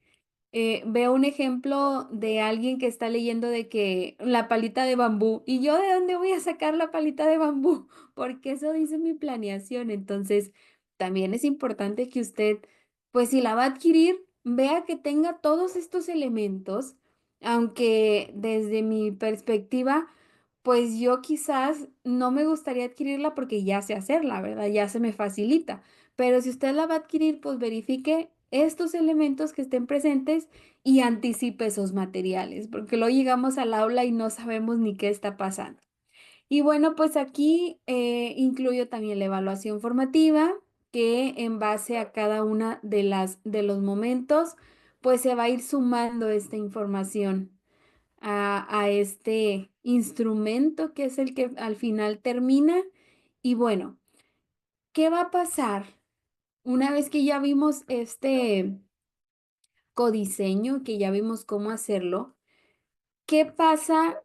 veo un ejemplo de alguien que está leyendo de que la palita de bambú, y yo de dónde voy a sacar la palita de bambú, porque eso dice mi planeación. Entonces, también es importante que usted, pues si la va a adquirir, vea que tenga todos estos elementos, aunque desde mi perspectiva, pues yo quizás no me gustaría adquirirla porque ya sé hacerla, ¿verdad? Ya se me facilita. Pero si usted la va a adquirir, pues verifique estos elementos que estén presentes y anticipe esos materiales, porque luego llegamos al aula y no sabemos ni qué está pasando. Y bueno, pues aquí incluyo también la evaluación formativa, que en base a cada una de los momentos, pues se va a ir sumando esta información a este instrumento que es el que al final termina. Y bueno, ¿qué va a pasar una vez que ya vimos este codiseño, que ya vimos cómo hacerlo? ¿Qué pasa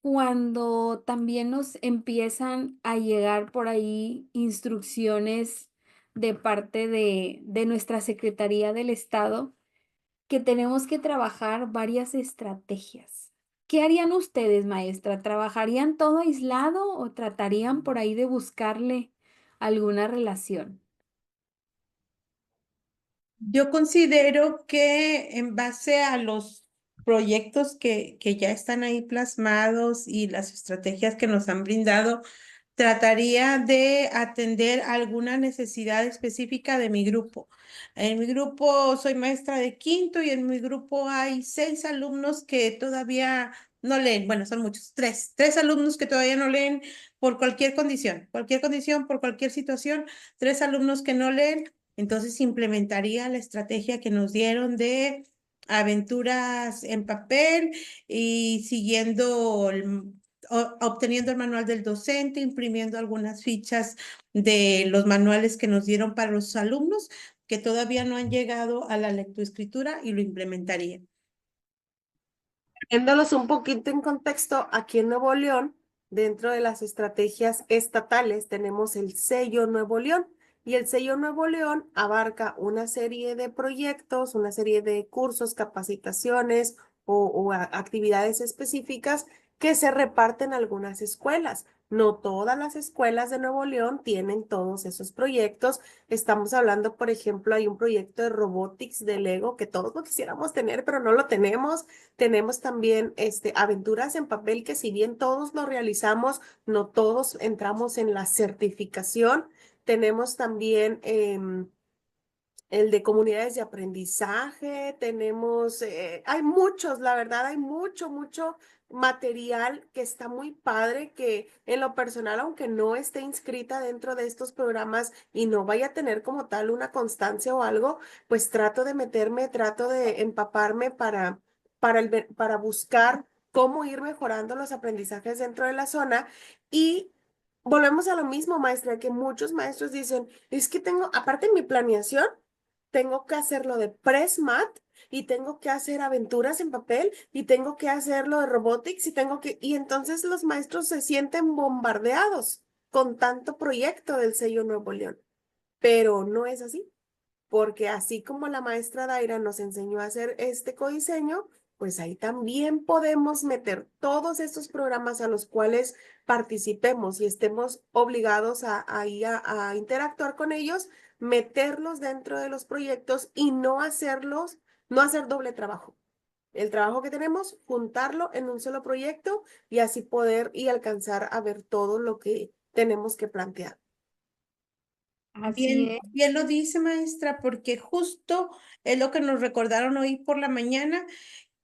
cuando también nos empiezan a llegar por ahí instrucciones de parte de nuestra Secretaría del Estado, que tenemos que trabajar varias estrategias? ¿Qué harían ustedes, maestra? ¿Trabajarían todo aislado o tratarían por ahí de buscarle alguna relación? Yo considero que en base a los proyectos que ya están ahí plasmados y las estrategias que nos han brindado, trataría de atender alguna necesidad específica de mi grupo. En mi grupo soy maestra de quinto y en mi grupo hay 6 alumnos que todavía no leen. Bueno, son muchos, tres alumnos que todavía no leen por cualquier condición, por cualquier situación, 3 alumnos que no leen. Entonces implementaría la estrategia que nos dieron de aventuras en papel y siguiendo obteniendo el manual del docente, imprimiendo algunas fichas de los manuales que nos dieron para los alumnos que todavía no han llegado a la lectoescritura y lo implementaría. Poniéndolos un poquito en contexto, aquí en Nuevo León, dentro de las estrategias estatales, tenemos el sello Nuevo León y el sello Nuevo León abarca una serie de proyectos, una serie de cursos, capacitaciones o actividades específicas que se reparten a algunas escuelas. No todas las escuelas de Nuevo León tienen todos esos proyectos. Estamos hablando, por ejemplo, hay un proyecto de robotics de Lego que todos lo quisiéramos tener, pero no lo tenemos. Tenemos también aventuras en papel que si bien todos lo realizamos, no todos entramos en la certificación. Tenemos también el de comunidades de aprendizaje, tenemos, hay muchos, la verdad, hay mucho material que está muy padre, que en lo personal, aunque no esté inscrita dentro de estos programas y no vaya a tener como tal una constancia o algo, pues trato de meterme, trato de empaparme para buscar cómo ir mejorando los aprendizajes dentro de la zona. Y volvemos a lo mismo, maestra, que muchos maestros dicen, es que tengo, aparte de mi planeación, tengo que hacerlo de PressMat y tengo que hacer aventuras en papel y tengo que hacerlo de robotics y entonces los maestros se sienten bombardeados con tanto proyecto del sello Nuevo León. Pero no es así, porque así como la maestra Daira nos enseñó a hacer este codiseño, pues ahí también podemos meter todos estos programas a los cuales participemos y estemos obligados a interactuar con ellos, meterlos dentro de los proyectos y no hacer doble trabajo. El trabajo que tenemos, juntarlo en un solo proyecto y así poder y alcanzar a ver todo lo que tenemos que plantear. Así Bien, es. bien lo dice, maestra, porque justo es lo que nos recordaron hoy por la mañana,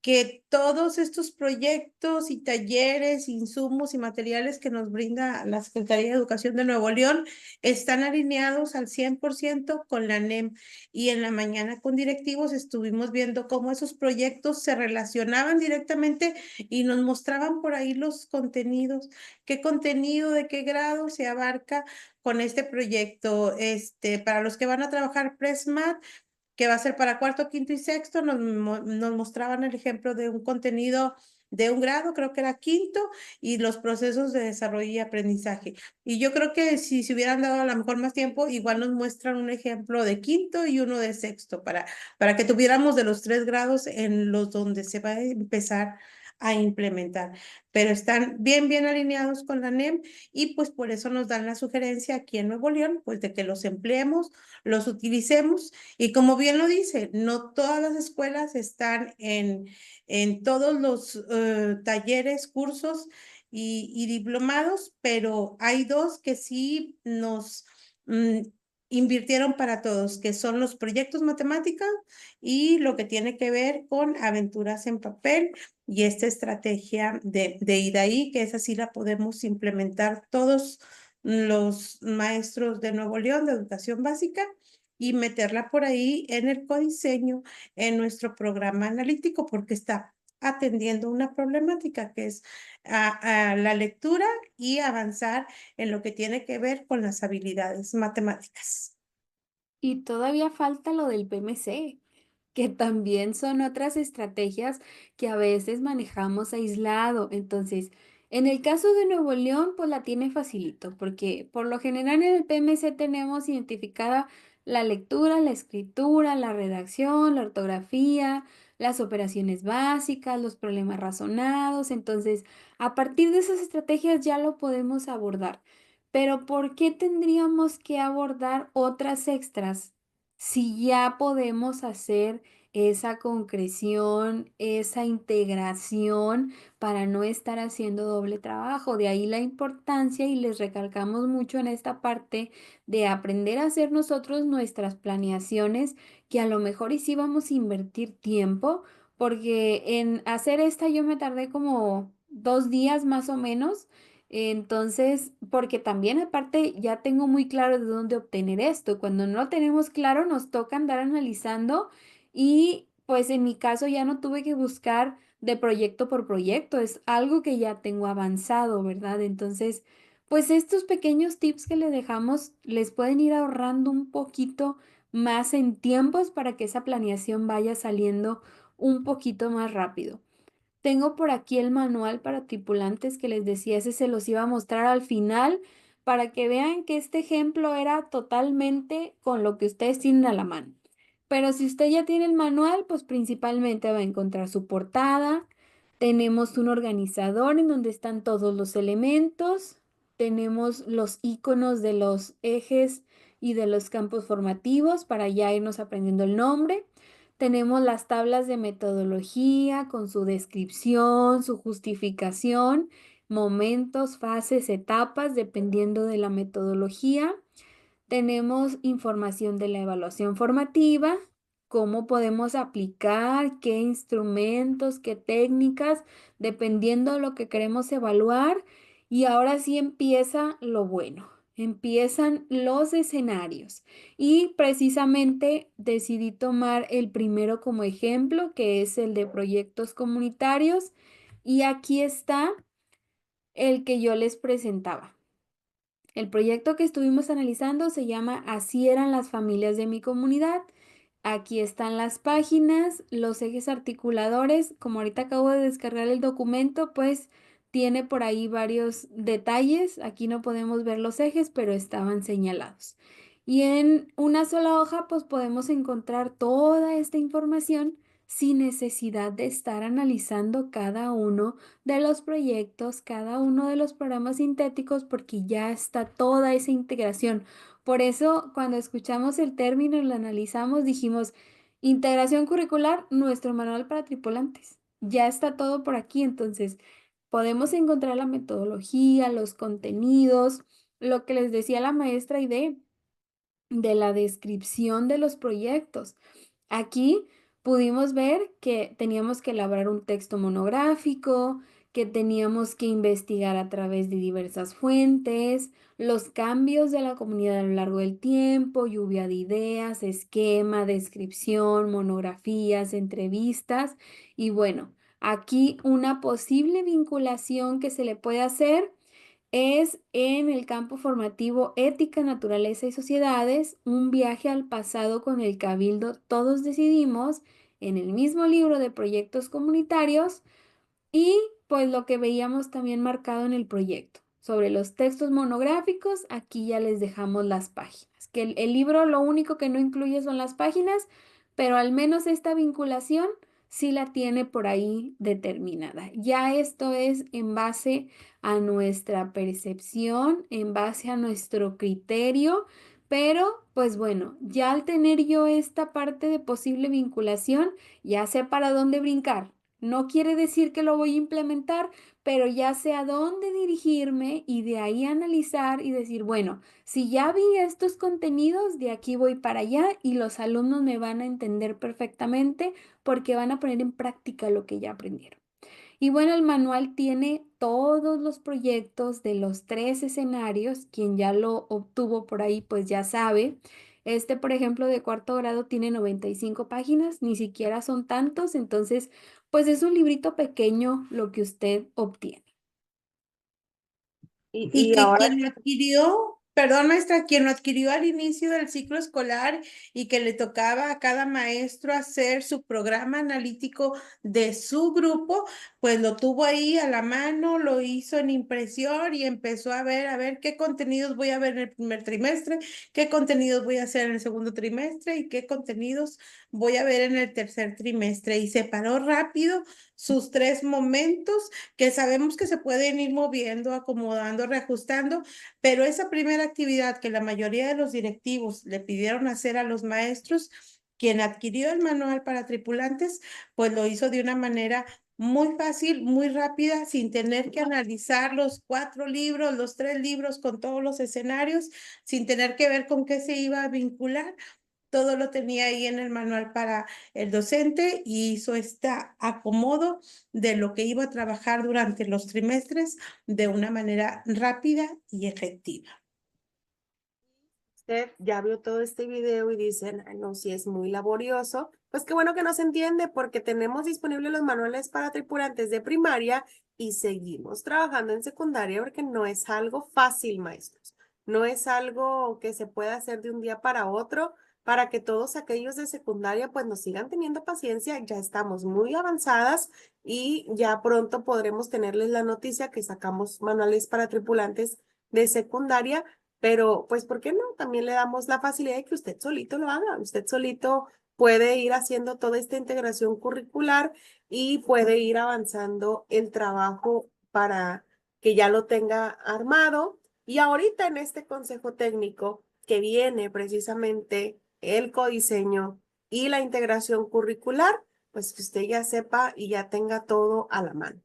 que todos estos proyectos y talleres, insumos y materiales que nos brinda la Secretaría de Educación de Nuevo León están alineados al 100% con la NEM. Y en la mañana con directivos estuvimos viendo cómo esos proyectos se relacionaban directamente y nos mostraban por ahí los contenidos, qué contenido, de qué grado se abarca con este proyecto. Para los que van a trabajar PRESMAT, que va a ser para cuarto, quinto y sexto, nos mostraban el ejemplo de un contenido de un grado, creo que era quinto, y los procesos de desarrollo y aprendizaje. Y yo creo que si se hubieran dado a lo mejor más tiempo, igual nos muestran un ejemplo de quinto y uno de sexto, para que tuviéramos de los 3 grados en los donde se va a empezar a implementar. Pero están bien, bien alineados con la NEM y pues por eso nos dan la sugerencia aquí en Nuevo León, pues de que los empleemos, los utilicemos y como bien lo dice, no todas las escuelas están en todos los talleres, cursos y diplomados, pero hay dos que sí nos invirtieron para todos, que son los proyectos matemáticos y lo que tiene que ver con aventuras en papel y esta estrategia de IDAI, que esa sí la podemos implementar todos los maestros de Nuevo León de educación básica y meterla por ahí en el codiseño, en nuestro programa analítico, porque está atendiendo una problemática que es a la lectura y avanzar en lo que tiene que ver con las habilidades matemáticas. Y todavía falta lo del PMC, que también son otras estrategias que a veces manejamos aislado. Entonces, en el caso de Nuevo León, pues la tiene facilito, porque por lo general en el PMC tenemos identificada la lectura, la escritura, la redacción, la ortografía, las operaciones básicas, los problemas razonados. Entonces, a partir de esas estrategias ya lo podemos abordar. Pero ¿por qué tendríamos que abordar otras extras si ya podemos hacer esa concreción, esa integración para no estar haciendo doble trabajo? De ahí la importancia y les recalcamos mucho en esta parte de aprender a hacer nosotros nuestras planeaciones, que a lo mejor y sí vamos a invertir tiempo, porque en hacer esta yo me tardé como 2 días más o menos. Entonces, porque también aparte ya tengo muy claro de dónde obtener esto. Cuando no lo tenemos claro, nos toca andar analizando y pues en mi caso ya no tuve que buscar de proyecto por proyecto, es algo que ya tengo avanzado, ¿verdad? Entonces, pues estos pequeños tips que le dejamos les pueden ir ahorrando un poquito más en tiempos para que esa planeación vaya saliendo un poquito más rápido. Tengo por aquí el manual para tripulantes que les decía, ese se los iba a mostrar al final para que vean que este ejemplo era totalmente con lo que ustedes tienen a la mano. Pero si usted ya tiene el manual, pues principalmente va a encontrar su portada. Tenemos un organizador en donde están todos los elementos. Tenemos los iconos de los ejes y de los campos formativos para ya irnos aprendiendo el nombre. Tenemos las tablas de metodología con su descripción, su justificación, momentos, fases, etapas, dependiendo de la metodología. Tenemos información de la evaluación formativa, cómo podemos aplicar, qué instrumentos, qué técnicas, dependiendo de lo que queremos evaluar. Y ahora sí empieza lo bueno, empiezan los escenarios. Y precisamente decidí tomar el primero como ejemplo, que es el de proyectos comunitarios. Y aquí está el que yo les presentaba. El proyecto que estuvimos analizando se llama Así eran las familias de mi comunidad. Aquí están las páginas, los ejes articuladores. Como ahorita acabo de descargar el documento, pues tiene por ahí varios detalles. Aquí no podemos ver los ejes, pero estaban señalados. Y en una sola hoja, pues podemos encontrar toda esta información sin necesidad de estar analizando cada uno de los proyectos, cada uno de los programas sintéticos, porque ya está toda esa integración. Por eso, cuando escuchamos el término y lo analizamos, dijimos, integración curricular, nuestro manual para tripulantes. Ya está todo por aquí, entonces podemos encontrar la metodología, los contenidos, lo que les decía la maestra y de la descripción de los proyectos. Aquí pudimos ver que teníamos que elaborar un texto monográfico, que teníamos que investigar a través de diversas fuentes, los cambios de la comunidad a lo largo del tiempo, lluvia de ideas, esquema, descripción, monografías, entrevistas y bueno, aquí una posible vinculación que se le puede hacer es en el campo formativo Ética, Naturaleza y Sociedades, un viaje al pasado con el Cabildo Todos Decidimos, en el mismo libro de proyectos comunitarios, y pues lo que veíamos también marcado en el proyecto. Sobre los textos monográficos, aquí ya les dejamos las páginas. Que el libro lo único que no incluye son las páginas, pero al menos esta vinculación sí la tiene por ahí determinada. Ya esto es en base a nuestra percepción, en base a nuestro criterio, pero pues bueno, ya al tener yo esta parte de posible vinculación, ya sé para dónde brincar. No quiere decir que lo voy a implementar, pero ya sé a dónde dirigirme y de ahí analizar y decir, bueno, si ya vi estos contenidos, de aquí voy para allá y los alumnos me van a entender perfectamente porque van a poner en práctica lo que ya aprendieron. Y bueno, el manual tiene todos los proyectos de los tres escenarios. Quien ya lo obtuvo por ahí, pues ya sabe. Este, por ejemplo, de cuarto grado tiene 95 páginas, ni siquiera son tantos, entonces, pues es un librito pequeño lo que usted obtiene. Y Y que ahora quien lo adquirió, perdón, maestra, quien lo adquirió al inicio del ciclo escolar y que le tocaba a cada maestro hacer su programa analítico de su grupo, pues lo tuvo ahí a la mano, lo hizo en impresión y empezó a ver qué contenidos voy a ver en el primer trimestre, qué contenidos voy a hacer en el segundo trimestre y qué contenidos voy a ver en el tercer trimestre. Y separó rápido sus tres momentos que sabemos que se pueden ir moviendo, acomodando, reajustando, pero esa primera actividad que la mayoría de los directivos le pidieron hacer a los maestros, quien adquirió el manual para tripulantes, pues lo hizo de una manera muy fácil, muy rápida, sin tener que analizar los cuatro libros, los tres libros con todos los escenarios, sin tener que ver con qué se iba a vincular. Todo lo tenía ahí en el manual para el docente y hizo este acomodo de lo que iba a trabajar durante los trimestres de una manera rápida y efectiva. usted ya vio todo este video y dicen, "Ay, no, si es muy laborioso, pues qué bueno que no se entiende porque tenemos disponibles los manuales para tripulantes de primaria y seguimos trabajando en secundaria porque no es algo fácil, maestros. No es algo que se pueda hacer de un día para otro para que todos aquellos de secundaria pues nos sigan teniendo paciencia. Ya estamos muy avanzadas y ya pronto podremos tenerles la noticia que sacamos manuales para tripulantes de secundaria, pero, pues, ¿por qué no? También le damos la facilidad de que usted solito lo haga. Usted solito puede ir haciendo toda esta integración curricular y puede ir avanzando el trabajo para que ya lo tenga armado. Y ahorita en este consejo técnico que viene precisamente el codiseño y la integración curricular, pues que usted ya sepa y ya tenga todo a la mano.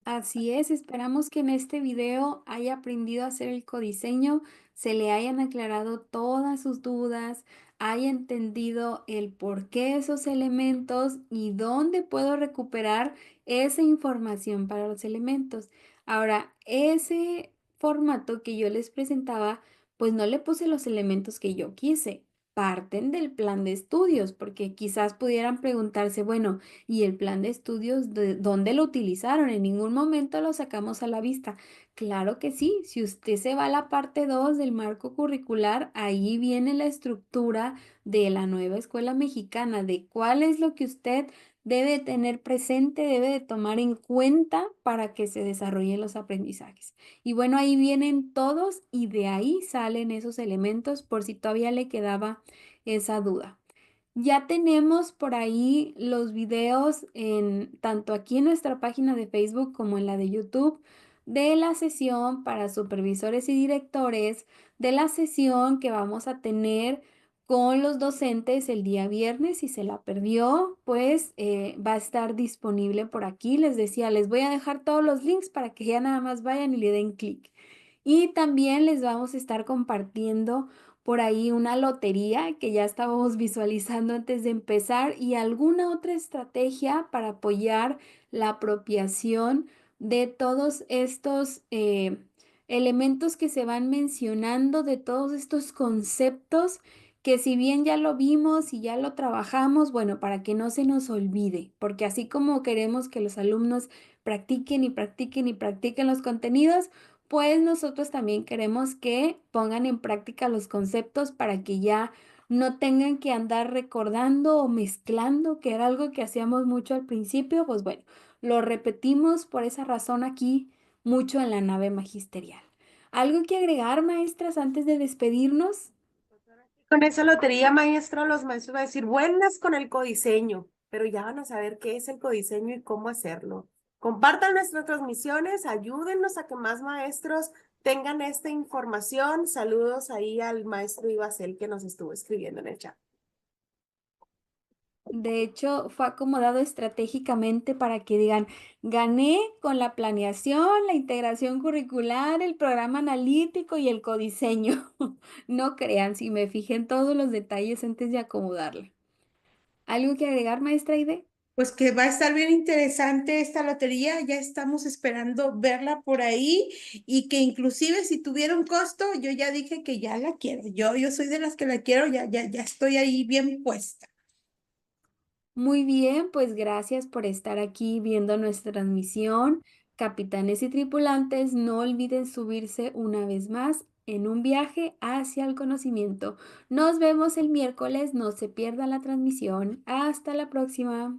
Así es, esperamos que en este video haya aprendido a hacer el codiseño, se le hayan aclarado todas sus dudas, haya entendido el por qué esos elementos y dónde puedo recuperar esa información para los elementos. Ahora, ese formato que yo les presentaba, pues no le puse los elementos que yo quise. parten del plan de estudios, porque quizás pudieran preguntarse, bueno, ¿y el plan de estudios de dónde lo utilizaron? En ningún momento lo sacamos a la vista. Claro que sí, si usted se va a la parte 2 del marco curricular, ahí viene la estructura de la nueva escuela mexicana, de cuál es lo que usted debe tener presente, debe de tomar en cuenta para que se desarrollen los aprendizajes. Y bueno, ahí vienen todos y de ahí salen esos elementos por si todavía le quedaba esa duda. Ya tenemos por ahí los videos en tanto aquí en nuestra página de Facebook como en la de YouTube de la sesión para supervisores y directores, de la sesión que vamos a tener con los docentes el día viernes. Si se la perdió, pues va a estar disponible por aquí. Les decía, les voy a dejar todos los links para que ya nada más vayan y le den clic. Y también les vamos a estar compartiendo por ahí una lotería que ya estábamos visualizando antes de empezar y alguna otra estrategia para apoyar la apropiación de todos estos elementos que se van mencionando, de todos estos conceptos que si bien ya lo vimos y ya lo trabajamos, bueno, para que no se nos olvide, porque así como queremos que los alumnos practiquen y practiquen y practiquen los contenidos, pues nosotros también queremos que pongan en práctica los conceptos para que ya no tengan que andar recordando o mezclando, que era algo que hacíamos mucho al principio, pues bueno, lo repetimos por esa razón aquí mucho en la nave magisterial. ¿Algo que agregar, maestras, antes de despedirnos? Con esa lotería, maestro, los maestros van a decir buenas con el codiseño, pero ya van a saber qué es el codiseño y cómo hacerlo. Compartan nuestras transmisiones, ayúdennos a que más maestros tengan esta información. Saludos ahí al maestro Ibacel que nos estuvo escribiendo en el chat. De hecho, fue acomodado estratégicamente para que digan, gané con la planeación, la integración curricular, el programa analítico y el codiseño. No crean, si me fijé en todos los detalles antes de acomodarla. ¿Algo que agregar, maestra Ide? Pues que va a estar bien interesante esta lotería, ya estamos esperando verla por ahí y que inclusive si tuviera un costo, yo ya dije que ya la quiero. Yo soy de las que la quiero, ya estoy ahí bien puesta. Muy bien, pues gracias por estar aquí viendo nuestra transmisión. Capitanes y tripulantes, no olviden subirse una vez más en un viaje hacia el conocimiento. Nos vemos el miércoles, no se pierda la transmisión. Hasta la próxima.